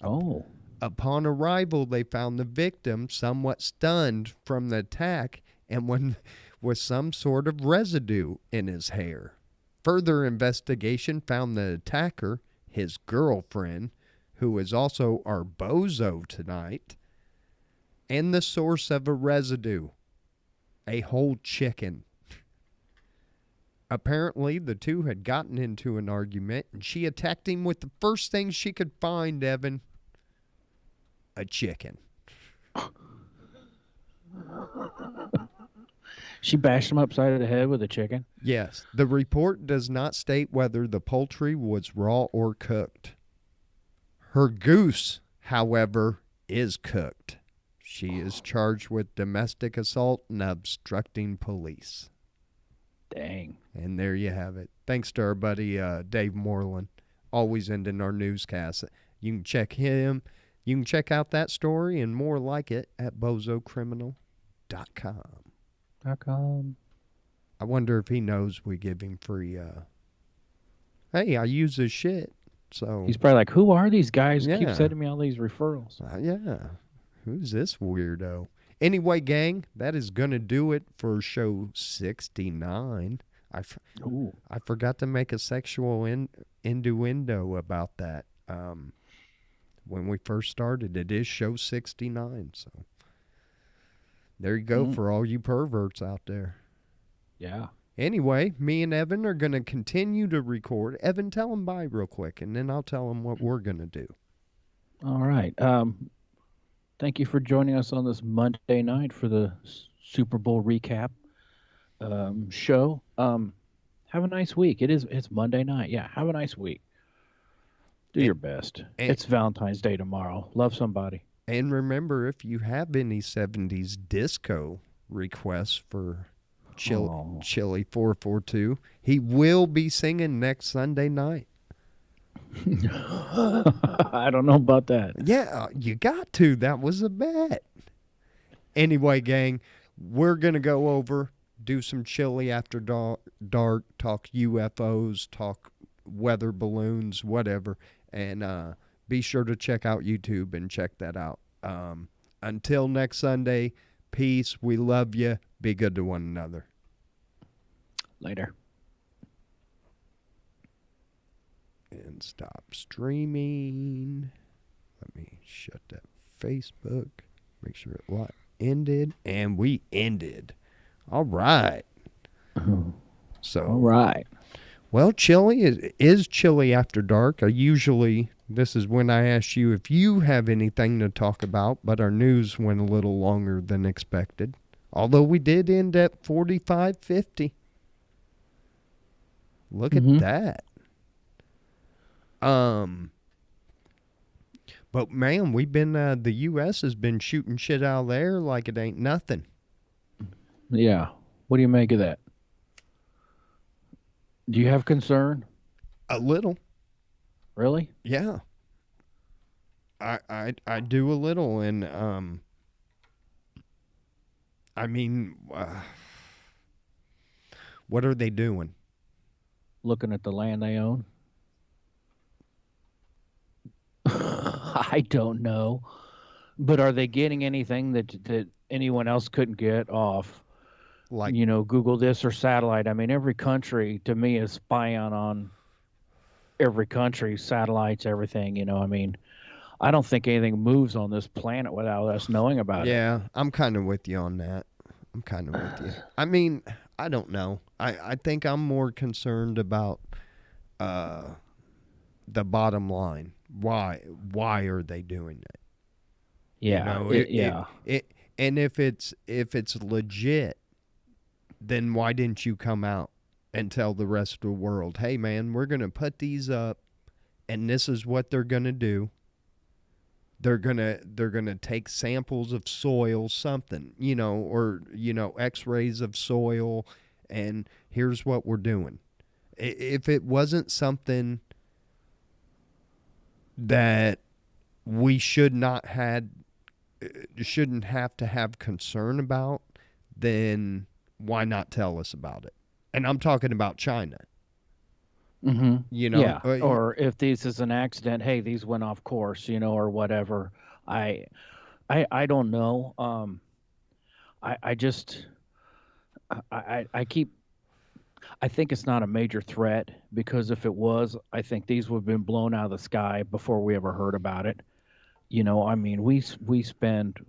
Oh. Upon arrival, they found the victim somewhat stunned from the attack and with some sort of residue in his hair. Further investigation found the attacker, his girlfriend, who is also our bozo tonight, and the source of a residue, a whole chicken. Apparently, the two had gotten into an argument, and she attacked him with the first thing she could find, Evan. A chicken. She bashed him upside the head with a chicken? Yes. The report does not state whether the poultry was raw or cooked. Her goose, however, is cooked. She is charged with domestic assault and obstructing police. Dang. And there you have it. Thanks to our buddy Dave Moreland, always ending our newscasts. You can check him. You can check out that story and more like it at bozocriminal.com. I wonder if he knows we give him free. Hey, I use his shit. So he's probably like, who are these guys? Yeah. Keep sending me all these referrals. Yeah. Who's this weirdo? Anyway, gang, that is going to do it for show 69. I forgot to make a sexual innuendo about that. When we first started, it is show 69. So there you go for all you perverts out there. Yeah. Anyway, me and Evan are going to continue to record. Evan, tell them bye real quick, and then I'll tell them what we're going to do. All right. Thank you for joining us on this Monday night for the Super Bowl recap show. Have a nice week. It's Monday night. Yeah, have a nice week. Do your best. It's Valentine's Day tomorrow. Love somebody. And remember, if you have any 70s disco requests for Chili442, he will be singing next Sunday night. I don't know about that. Yeah, you got to. That was a bet. Anyway, gang, we're going to go over, do some Chili After Dark, talk UFOs, talk weather balloons, whatever. And be sure to check out YouTube and check that out. Until next Sunday, peace. We love you. Be good to one another. Later. And stop streaming. Let me shut that Facebook. Make sure it ended. And we ended. All right. So. All right. Well, Chili is Chili After Dark. This is when I ask you if you have anything to talk about, but our news went a little longer than expected. Although we did end at 45:50. Look at that. But man, the U.S. has been shooting shit out there like it ain't nothing. Yeah. What do you make of that? Do you have concern? A little. Really? Yeah. I do a little, and I mean, what are they doing? Looking at the land they own? I don't know. But are they getting anything that anyone else couldn't get off, like, Google this or satellite? I mean, every country, to me, is spying on every country, satellites, everything, I mean, I don't think anything moves on this planet without us knowing about it. Yeah, I'm kind of with you on that. I'm kind of with you. I mean, I don't know. I think I'm more concerned about the bottom line. Why are they doing it? Yeah. And if it's legit, then why didn't you come out and tell the rest of the world, hey man, we're going to put these up and this is what they're going to do. They're going to take samples of soil, something, or x-rays of soil, and here's what we're doing. If it wasn't something that we shouldn't have to have concern about, then why not tell us about it? And I'm talking about China. Hmm. You know, Yeah. Or if this is an accident, hey, these went off course, or whatever. I I don't know. I just I keep I think it's not a major threat because if it was, I think these would have been blown out of the sky before we ever heard about it. I mean, we spend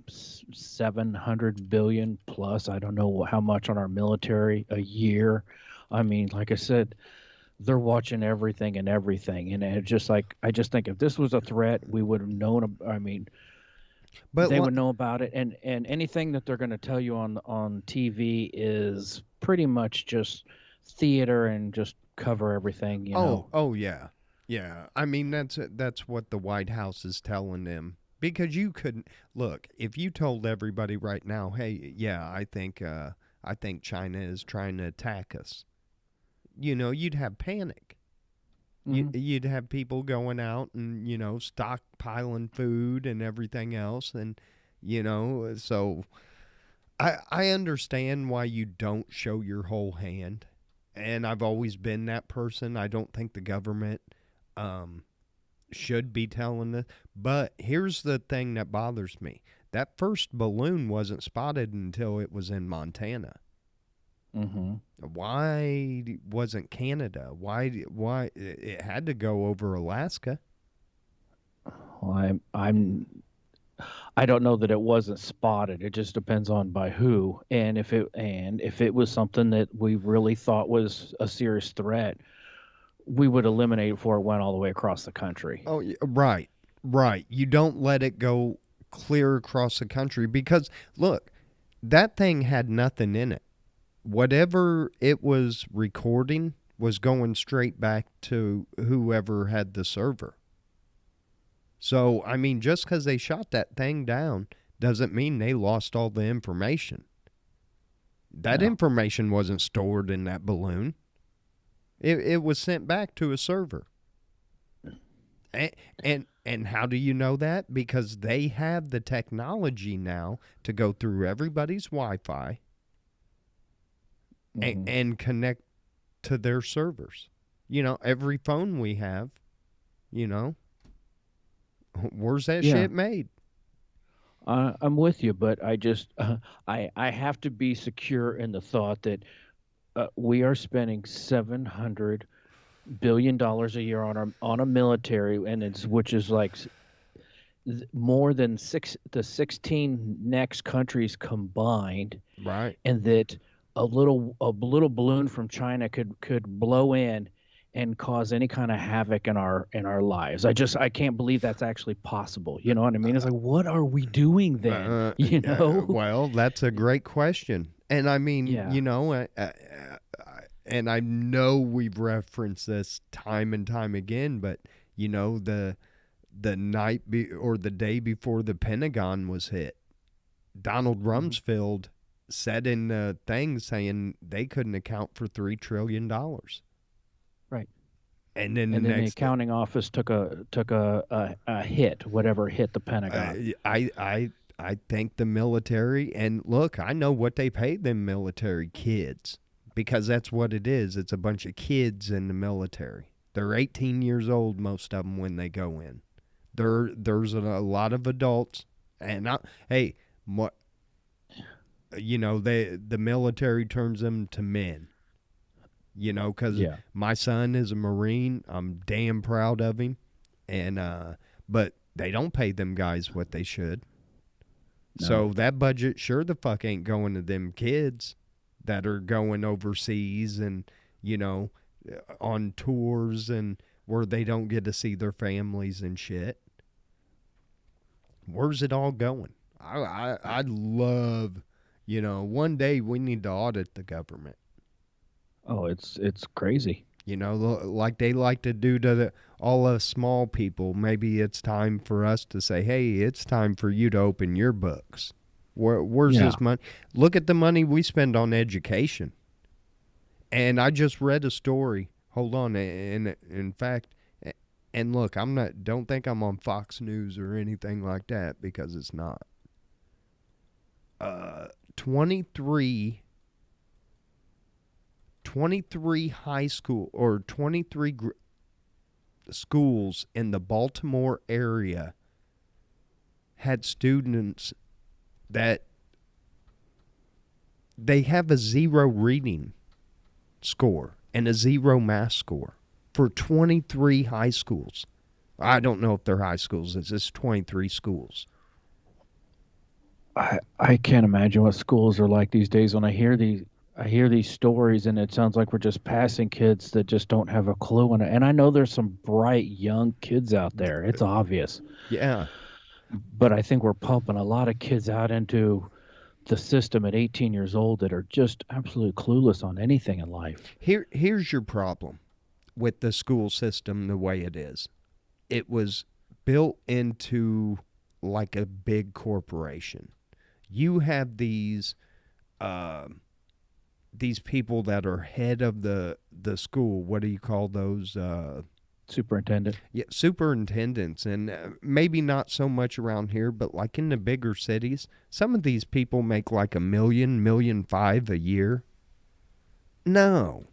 700 billion plus. I don't know how much on our military a year. I mean, like I said, they're watching everything, and it just like I just think if this was a threat, we would have known. I mean, but they would know about it, and anything that they're going to tell you on TV is pretty much just theater and just cover everything. oh yeah, yeah. I mean, that's what the White House is telling them, because you couldn't look if you told everybody right now, hey, yeah, I think China is trying to attack us. You'd have panic. Hmm. You'd have people going out and stockpiling food and everything else, and so I understand why you don't show your whole hand, and I've always been that person. I don't think the government um, should be telling this, but here's the thing that bothers me: that first balloon wasn't spotted until it was in Montana. Hmm. Why wasn't Canada? Why it had to go over Alaska? Well, I don't know that it wasn't spotted. It just depends on by who, and if it was something that we really thought was a serious threat, we would eliminate it before it went all the way across the country. Oh, right, right. You don't let it go clear across the country because look, that thing had nothing in it. Whatever it was recording was going straight back to whoever had the server. So, I mean, just because they shot that thing down doesn't mean they lost all the information. That No. information wasn't stored in that balloon. It was sent back to a server. And, and how do you know that? Because they have the technology now to go through everybody's Wi-Fi Hmm. and connect to their servers. Every phone we have, you know, where's that Yeah. shit made? I'm with you, but I just I have to be secure in the thought that we are spending $700 billion a year on a military, and it's which is like more than the 16 next countries combined, Right. and that a little balloon from China could blow in and cause any kind of havoc in our lives. I can't believe that's actually possible. You know what I mean? It's like, what are we doing then? You know? Well, that's a great question. And I mean, Yeah. and I know we've referenced this time and time again, but the or the day before the Pentagon was hit, Donald Hmm. Rumsfeld said in the thing saying they couldn't account for $3 trillion. Right. And then the And then the next, accounting office took a hit, whatever hit the Pentagon. I think the military, and look, I know what they pay them military kids, because that's what it is. It's a bunch of kids in the military. They're 18 years old, most of them, when they go in. There's a lot of adults, and hey, what the military turns them to men. Because Yeah. my son is a Marine. I'm damn proud of him, and but they don't pay them guys what they should. No. So that budget sure the fuck ain't going to them kids that are going overseas and on tours and where they don't get to see their families and shit. Where's it all going? I'd love, one day we need to audit the government. Oh, it's crazy. Like they like to do to all us small people. Maybe it's time for us to say, hey, it's time for you to open your books. Where's Yeah. this money? Look at the money we spend on education. And I just read a story. Hold on. And in fact, And look, I'm not, don't think I'm on Fox News or anything like that, because it's not. 23 high school, or 23 schools in the Baltimore area had students that they have a 0 reading score and a 0 math score for 23 high schools. I don't know if they're high schools. It's just 23 schools. I can't imagine what schools are like these days. When I hear these stories, and it sounds like we're just passing kids that just don't have a clue. And I know there's some bright young kids out there. It's obvious, Yeah. but I think we're pumping a lot of kids out into the system at 18 years old that are just absolutely clueless on anything in life. Here's your problem with the school system the way it is. It was built into like a big corporation. You have uh, these people that are head of the school. What do you call those? Superintendent. Yeah, superintendents, and maybe not so much around here, but like in the bigger cities, some of these people make like a million five a year. No,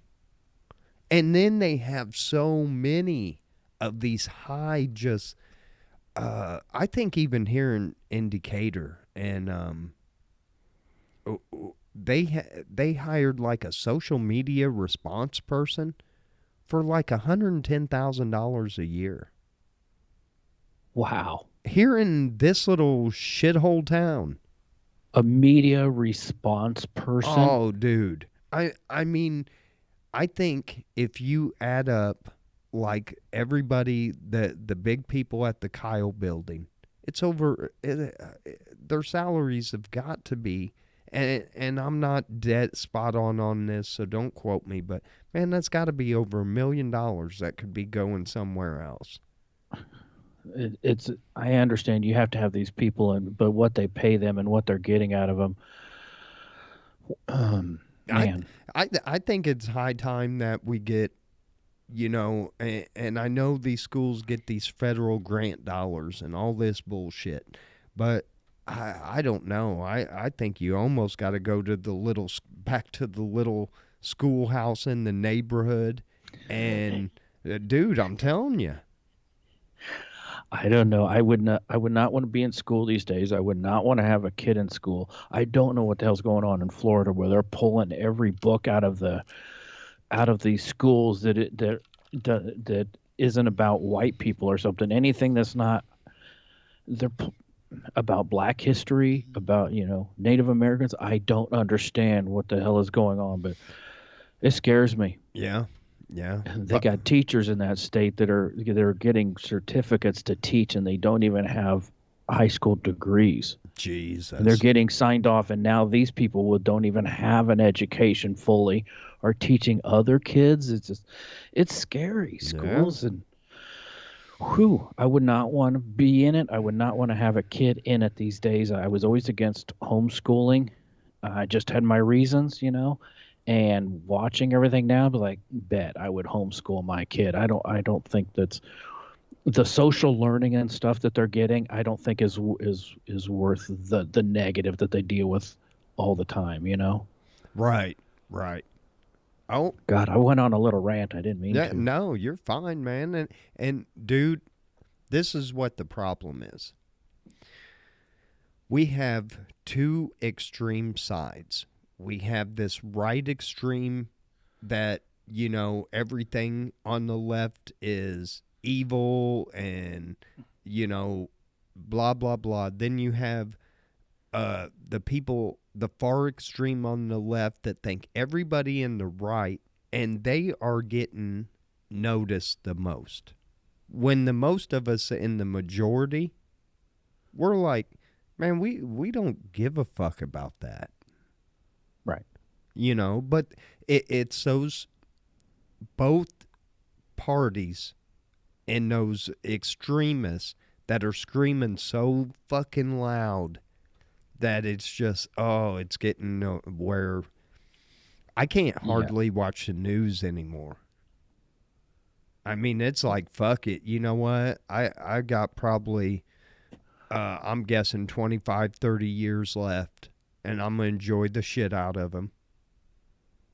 and then they have so many of these high, just I think even here in Decatur, and they hired like a social media response person for like $110,000 a year Wow. here in this little shithole town. A media response person. Oh, dude. I mean, I think if you add up like everybody, the big people at the Kyle building, it's over. Their salaries have got to be, and I'm not dead spot on this, so don't quote me. But man, that's got to be over $1 million that could be going somewhere else. It's I understand you have to have these people, and but what they pay them and what they're getting out of them, I man. I think it's high time that we get, and I know these schools get these federal grant dollars and all this bullshit, but I don't know. I think you almost got to go to back to the little schoolhouse in the neighborhood, and dude, I'm telling you. I don't know. I would not want to be in school these days. I would not want to have a kid in school. I don't know what the hell's going on in Florida where they're pulling every book out of these schools that isn't about white people or something. Anything that's not they're about black history, about, Native Americans. I don't understand what the hell is going on, but it scares me. Yeah, yeah. They got teachers in that state that are getting certificates to teach, and they don't even have high school degrees. And they're Jesus. getting signed off, and now these people don't even have an education fully, are teaching other kids. It's scary. Yeah. Schools, and whew, I would not want to be in it. I would not want to have a kid in it these days. I was always against homeschooling. I just had my reasons. And watching everything now, but like, bet I would homeschool my kid. I don't think that's the social learning and stuff that they're getting. I don't think is worth the negative that they deal with all the time. Right, right. Oh, God, I went on a little rant. I didn't mean yeah, to. no, you're fine, man. And dude, this is what the problem is. We have two extreme sides. We have this right extreme that, everything on the left is evil and, you know, blah, blah, blah. Then you have the people, the far extreme on the left that think everybody in the right, and they are getting noticed the most. When the most of us in the majority, we're like, man, we don't give a fuck about that, Right. but it's those both parties and those extremists that are screaming so fucking loud that it's just, it's getting where I can't Yeah. hardly watch the news anymore. I mean, it's like, fuck it. You know what? I got probably, I'm guessing 25, 30 years left, and I'm going to enjoy the shit out of them.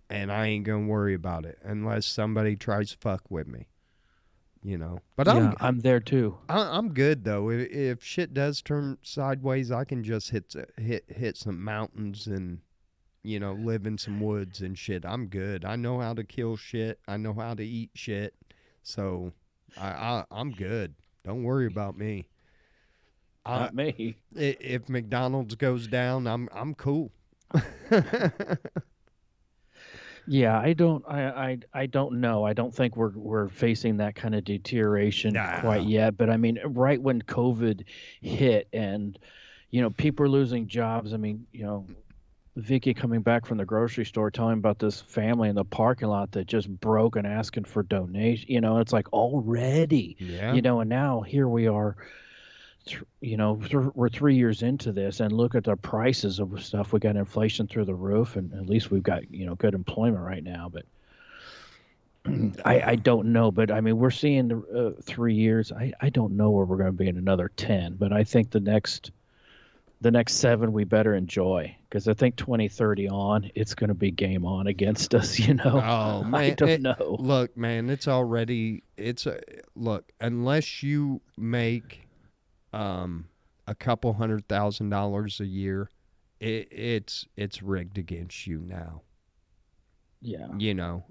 And I ain't going to worry about it unless somebody tries to fuck with me, you know. But Yeah, I'm there too. I'm good though. If shit does turn sideways, I can just hit some mountains and live in some woods and shit. I'm good. I know how to kill shit. I know how to eat shit. So I'm good. Don't worry about me. I, Not me. if McDonald's goes down, I'm cool. Yeah, I don't know. I don't think we're facing that kind of deterioration quite Nah. yet. But I mean, right when COVID hit and people are losing jobs. I mean, Vicky coming back from the grocery store telling about this family in the parking lot that just broke and asking for donation. It's like already, Yeah. and now here we are. We're 3 years into this, and look at the prices of stuff. We got inflation through the roof, and at least we've got good employment right now. But I don't know. But I mean, we're seeing the 3 years. I don't know where we're going to be in another 10. But I think the next 7 we better enjoy, because I think 2030 on, it's going to be game on against us. Oh I man, don't know. look, man, look, unless you make a couple $100,000 a year, it's rigged against you now. Yeah.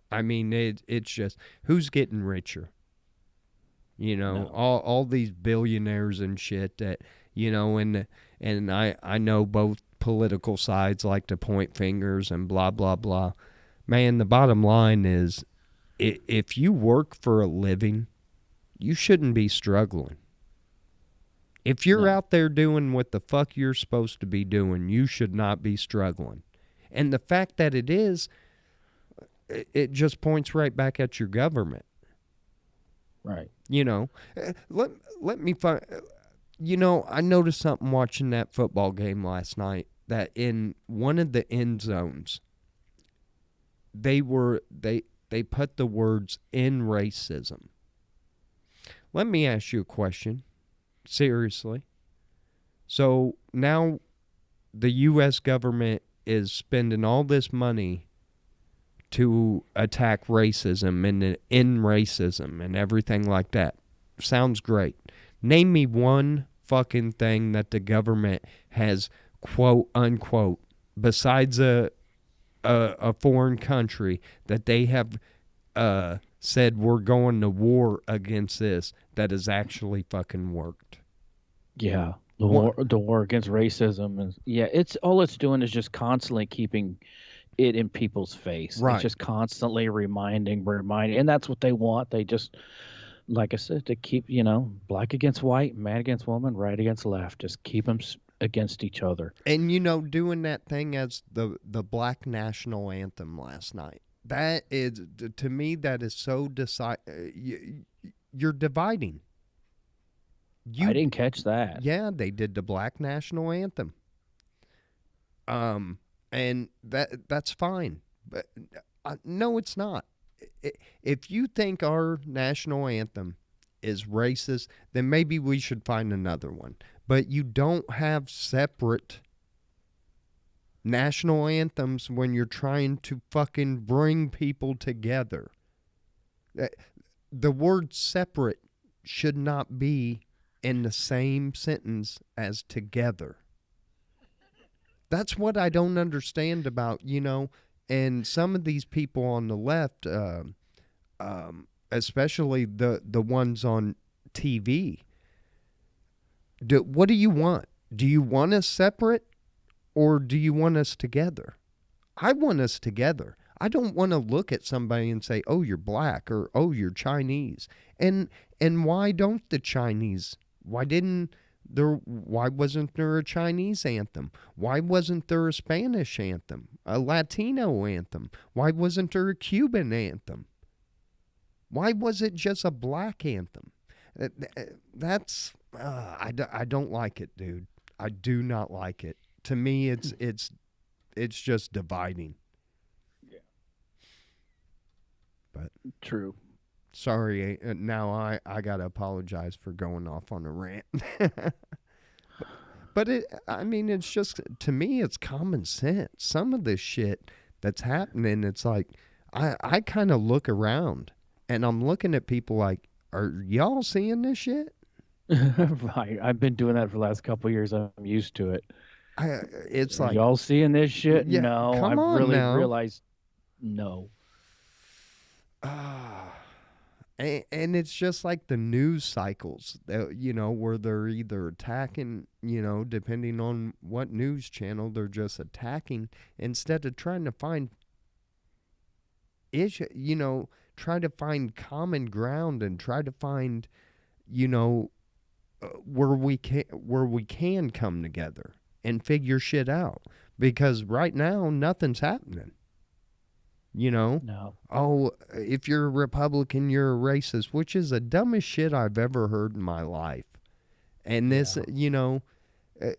I mean, it's just who's getting richer. No. All these billionaires and shit that and I know both political sides like to point fingers and blah blah blah. Man, the bottom line is, if you work for a living, you shouldn't be struggling. If you're No. out there doing what the fuck you're supposed to be doing, you should not be struggling. And the fact that it is, it just points right back at your government. Right. Let me find. I noticed something watching that football game last night, that in one of the end zones, they put the words "in racism." Let me ask you a question. Seriously. So now the U.S. government is spending all this money to attack racism and in racism and everything like that. Sounds great. Name me one fucking thing that the government has, quote unquote, besides a foreign country, that they have said we're going to war against this, that has actually fucking worked. Yeah. The What? war against racism, and yeah, it's doing is just constantly keeping it in people's face. It's Right. just constantly reminding, and that's what they want. They just, like I said, to keep, black against white, man against woman, right against left, just keep them against each other. And doing that thing as the black national anthem last night. That is, to me, that is so you're dividing. I didn't catch that. Yeah, they did the black national anthem. And that's fine. But no, it's not. If you think our national anthem is racist, then maybe we should find another one. But you don't have separate national anthems when you're trying to fucking bring people together. The word separate should not be in the same sentence as together. That's what I don't understand about, and some of these people on the left, especially the ones on TV. What do you want? Do you want us separate, or do you want us together? I want us together. I don't want to look at somebody and say, "Oh, you're black," or "Oh, you're Chinese." And why don't the Chinese? Why wasn't there a Chinese anthem? Why wasn't there a Spanish anthem? A Latino anthem? Why wasn't there a Cuban anthem? Why was it just a black anthem? That's I don't like it, dude. I do not like it. To me, it's just dividing. Yeah. But True. Sorry, now I gotta apologize for going off on a rant. But I mean, it's just, to me, it's common sense. Some of this shit that's happening, it's like, I kind of look around and I'm looking at people like, are y'all seeing this shit? Right. I've been doing that for the last couple of years. I'm used to it. I, it's Are like, y'all seeing this shit? yeah, No, come I've on really now. realized no. Ah. And it's just like the news cycles, where they're either attacking, depending on what news channel, they're just attacking instead of trying to find issue, try to find common ground and try to find, you know, where we can come together and figure shit out. Because right now nothing's happening. No. Oh, if you're a Republican, you're a racist, which is the dumbest shit I've ever heard in my life. And this, Yeah.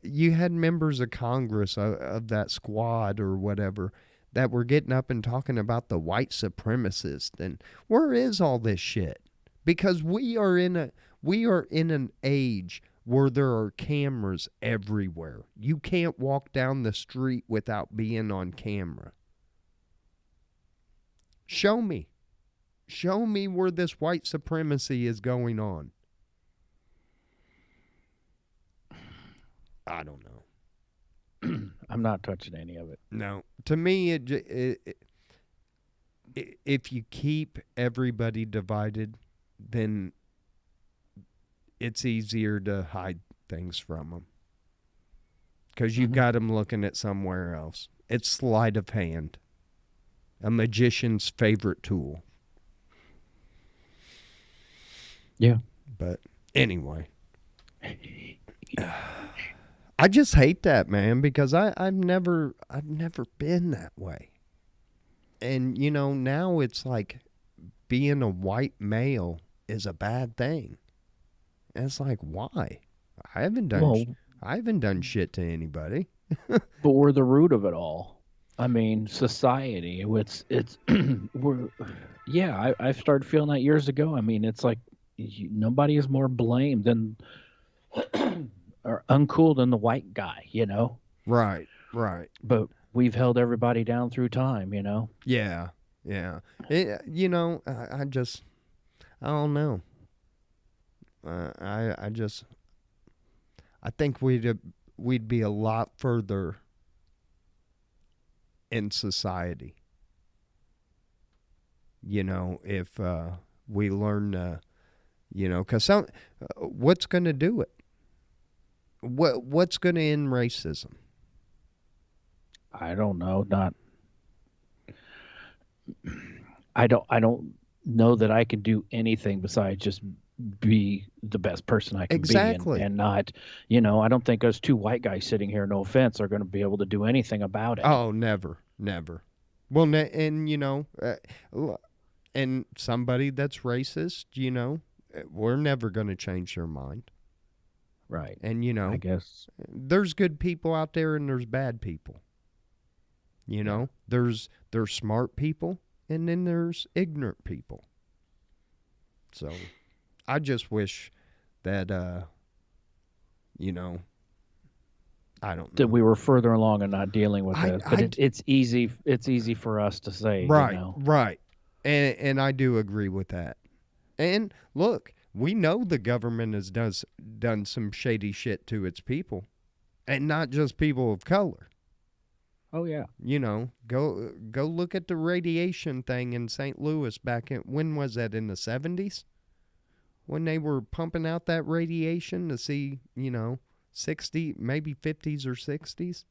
you had members of Congress of that squad or whatever that were getting up and talking about the white supremacist. And where is all this shit? Because we are in an age where there are cameras everywhere. You can't walk down the street without being on camera. Show me. Show me where this white supremacy is going on. I don't know. I'm not touching any of it. No. To me, if you keep everybody divided, then it's easier to hide things from them. Because you've got them looking at somewhere else. It's sleight of hand. A magician's favorite tool. Yeah. But anyway. I just hate that, man, because I've never been that way. And now it's like being a white male is a bad thing. And it's like, why? I haven't done Well, I haven't done shit to anybody. but we're the root of it all. I mean, society. It's we're yeah. I started feeling that years ago. I mean, it's like nobody is more blamed than or uncool than the white guy, Right, right. But we've held everybody down through time. Yeah, yeah. I just, I don't know. I think we'd be a lot further in society. If we learn, because what's going to do it? What's going to end racism? I don't know. Not. I don't know that I can do anything besides just be the best person I can be, Exactly. and not, I don't think those two white guys sitting here, no offense, are going to be able to do anything about it. Oh, never, never. Well, and and somebody that's racist, we're never going to change their mind. Right. And I guess. there's good people out there and there's bad people. Yeah. There's smart people and then there's ignorant people. So I just wish that I don't That know. we were further along and not dealing with this, but I it's easy. It's easy for us to say, Right, right. And I do agree with that. And look, we know the government has done some shady shit to its people, and not just people of color. Oh yeah. Go look at the radiation thing in St. Louis back in, when was that, in the 70s? When they were pumping out that radiation to see, 60, maybe 50s or 60s.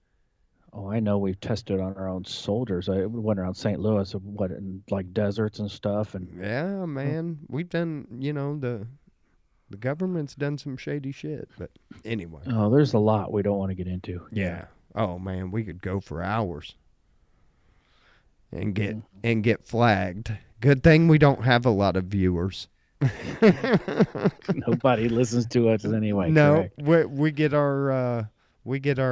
Oh, I know. We've tested on our own soldiers. I went around St. Louis, what, in like deserts and stuff, and Yeah, man. We've done, the government's done some shady shit, but anyway. oh, there's a lot we don't want to get into. Yeah. Oh man, we could go for hours and get Mhm. and get flagged. Good thing we don't have a lot of viewers. Nobody listens to us anyway. No, Correct. we get our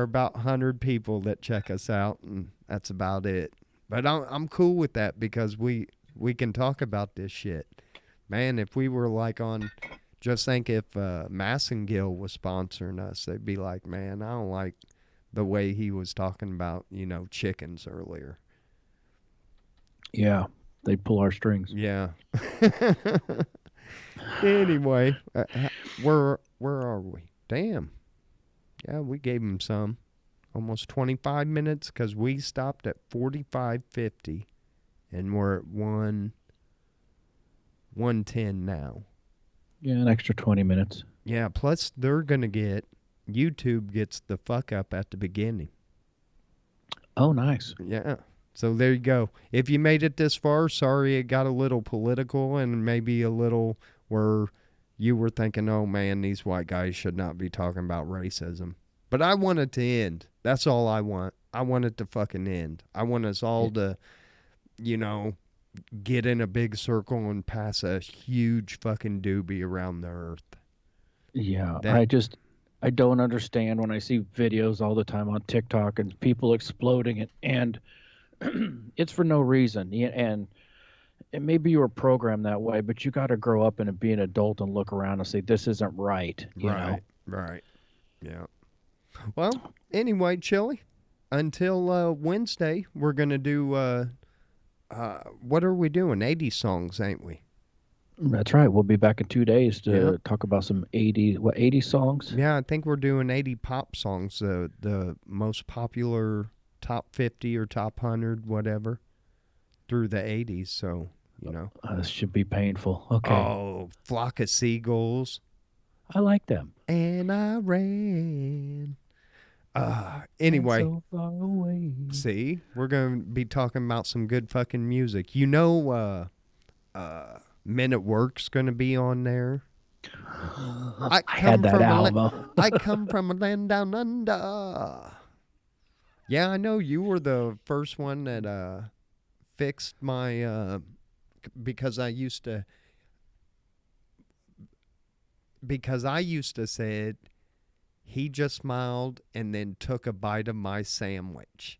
about 100 people that check us out, and that's about it. But I'm cool with that because we can talk about this shit. Man, if we were like on, just think if Massengill was sponsoring us, they'd be like, man, I don't like the way he was talking about, chickens earlier. Yeah, they pull our strings. Yeah. Anyway, where are we? Damn. Yeah, we gave him some. Almost 25 minutes because we stopped at 45:50 and we're at 110 now. Yeah, an extra 20 minutes. Yeah, plus they're going to get, YouTube gets the fuck up at the beginning. Oh, nice. Yeah. So there you go. If you made it this far, sorry it got a little political and maybe a little where you were thinking, oh man, these white guys should not be talking about racism. But I want it to end. That's all I want. I want it to fucking end. I want us all to, get in a big circle and pass a huge fucking doobie around the earth. Yeah, I don't understand when I see videos all the time on TikTok and people exploding it, and it's for no reason. And maybe you were programmed that way, but you got to grow up and be an adult and look around and say, this isn't right. You know? Right. Yeah. Well, anyway, Chili, until Wednesday, we're going to do, what are we doing? 80 songs, ain't we? That's right. We'll be back in 2 days to talk about some 80 songs? Yeah, I think we're doing 80 pop songs, the most popular top 50 or top 100, whatever, through the 80s. So, This should be painful. Okay. Oh, Flock of Seagulls. I like them. And I ran. Anyway, so far away. See, we're going to be talking about some good fucking music. Men at Work's going to be on there. I had that album. I come from a land down under. Yeah, I know you were the first one that fixed my because I used to say it, he just smiled and then took a bite of my sandwich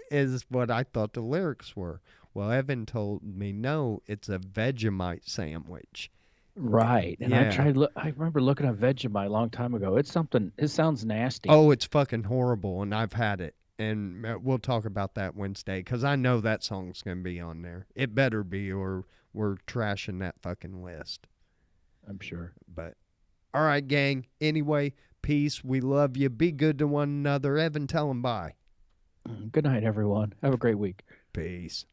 is what I thought the lyrics were. Well, Evan told me, no, it's a Vegemite sandwich. Right. And I remember looking at Vegemite a long time ago. It sounds nasty. Oh, it's fucking horrible, and I've had it. And we'll talk about that Wednesday, because I know that song's going to be on there. It better be, or we're trashing that fucking list. I'm sure. But, all right, gang. Anyway, peace. We love you. Be good to one another. Evan, tell them bye. Good night, everyone. Have a great week. Peace.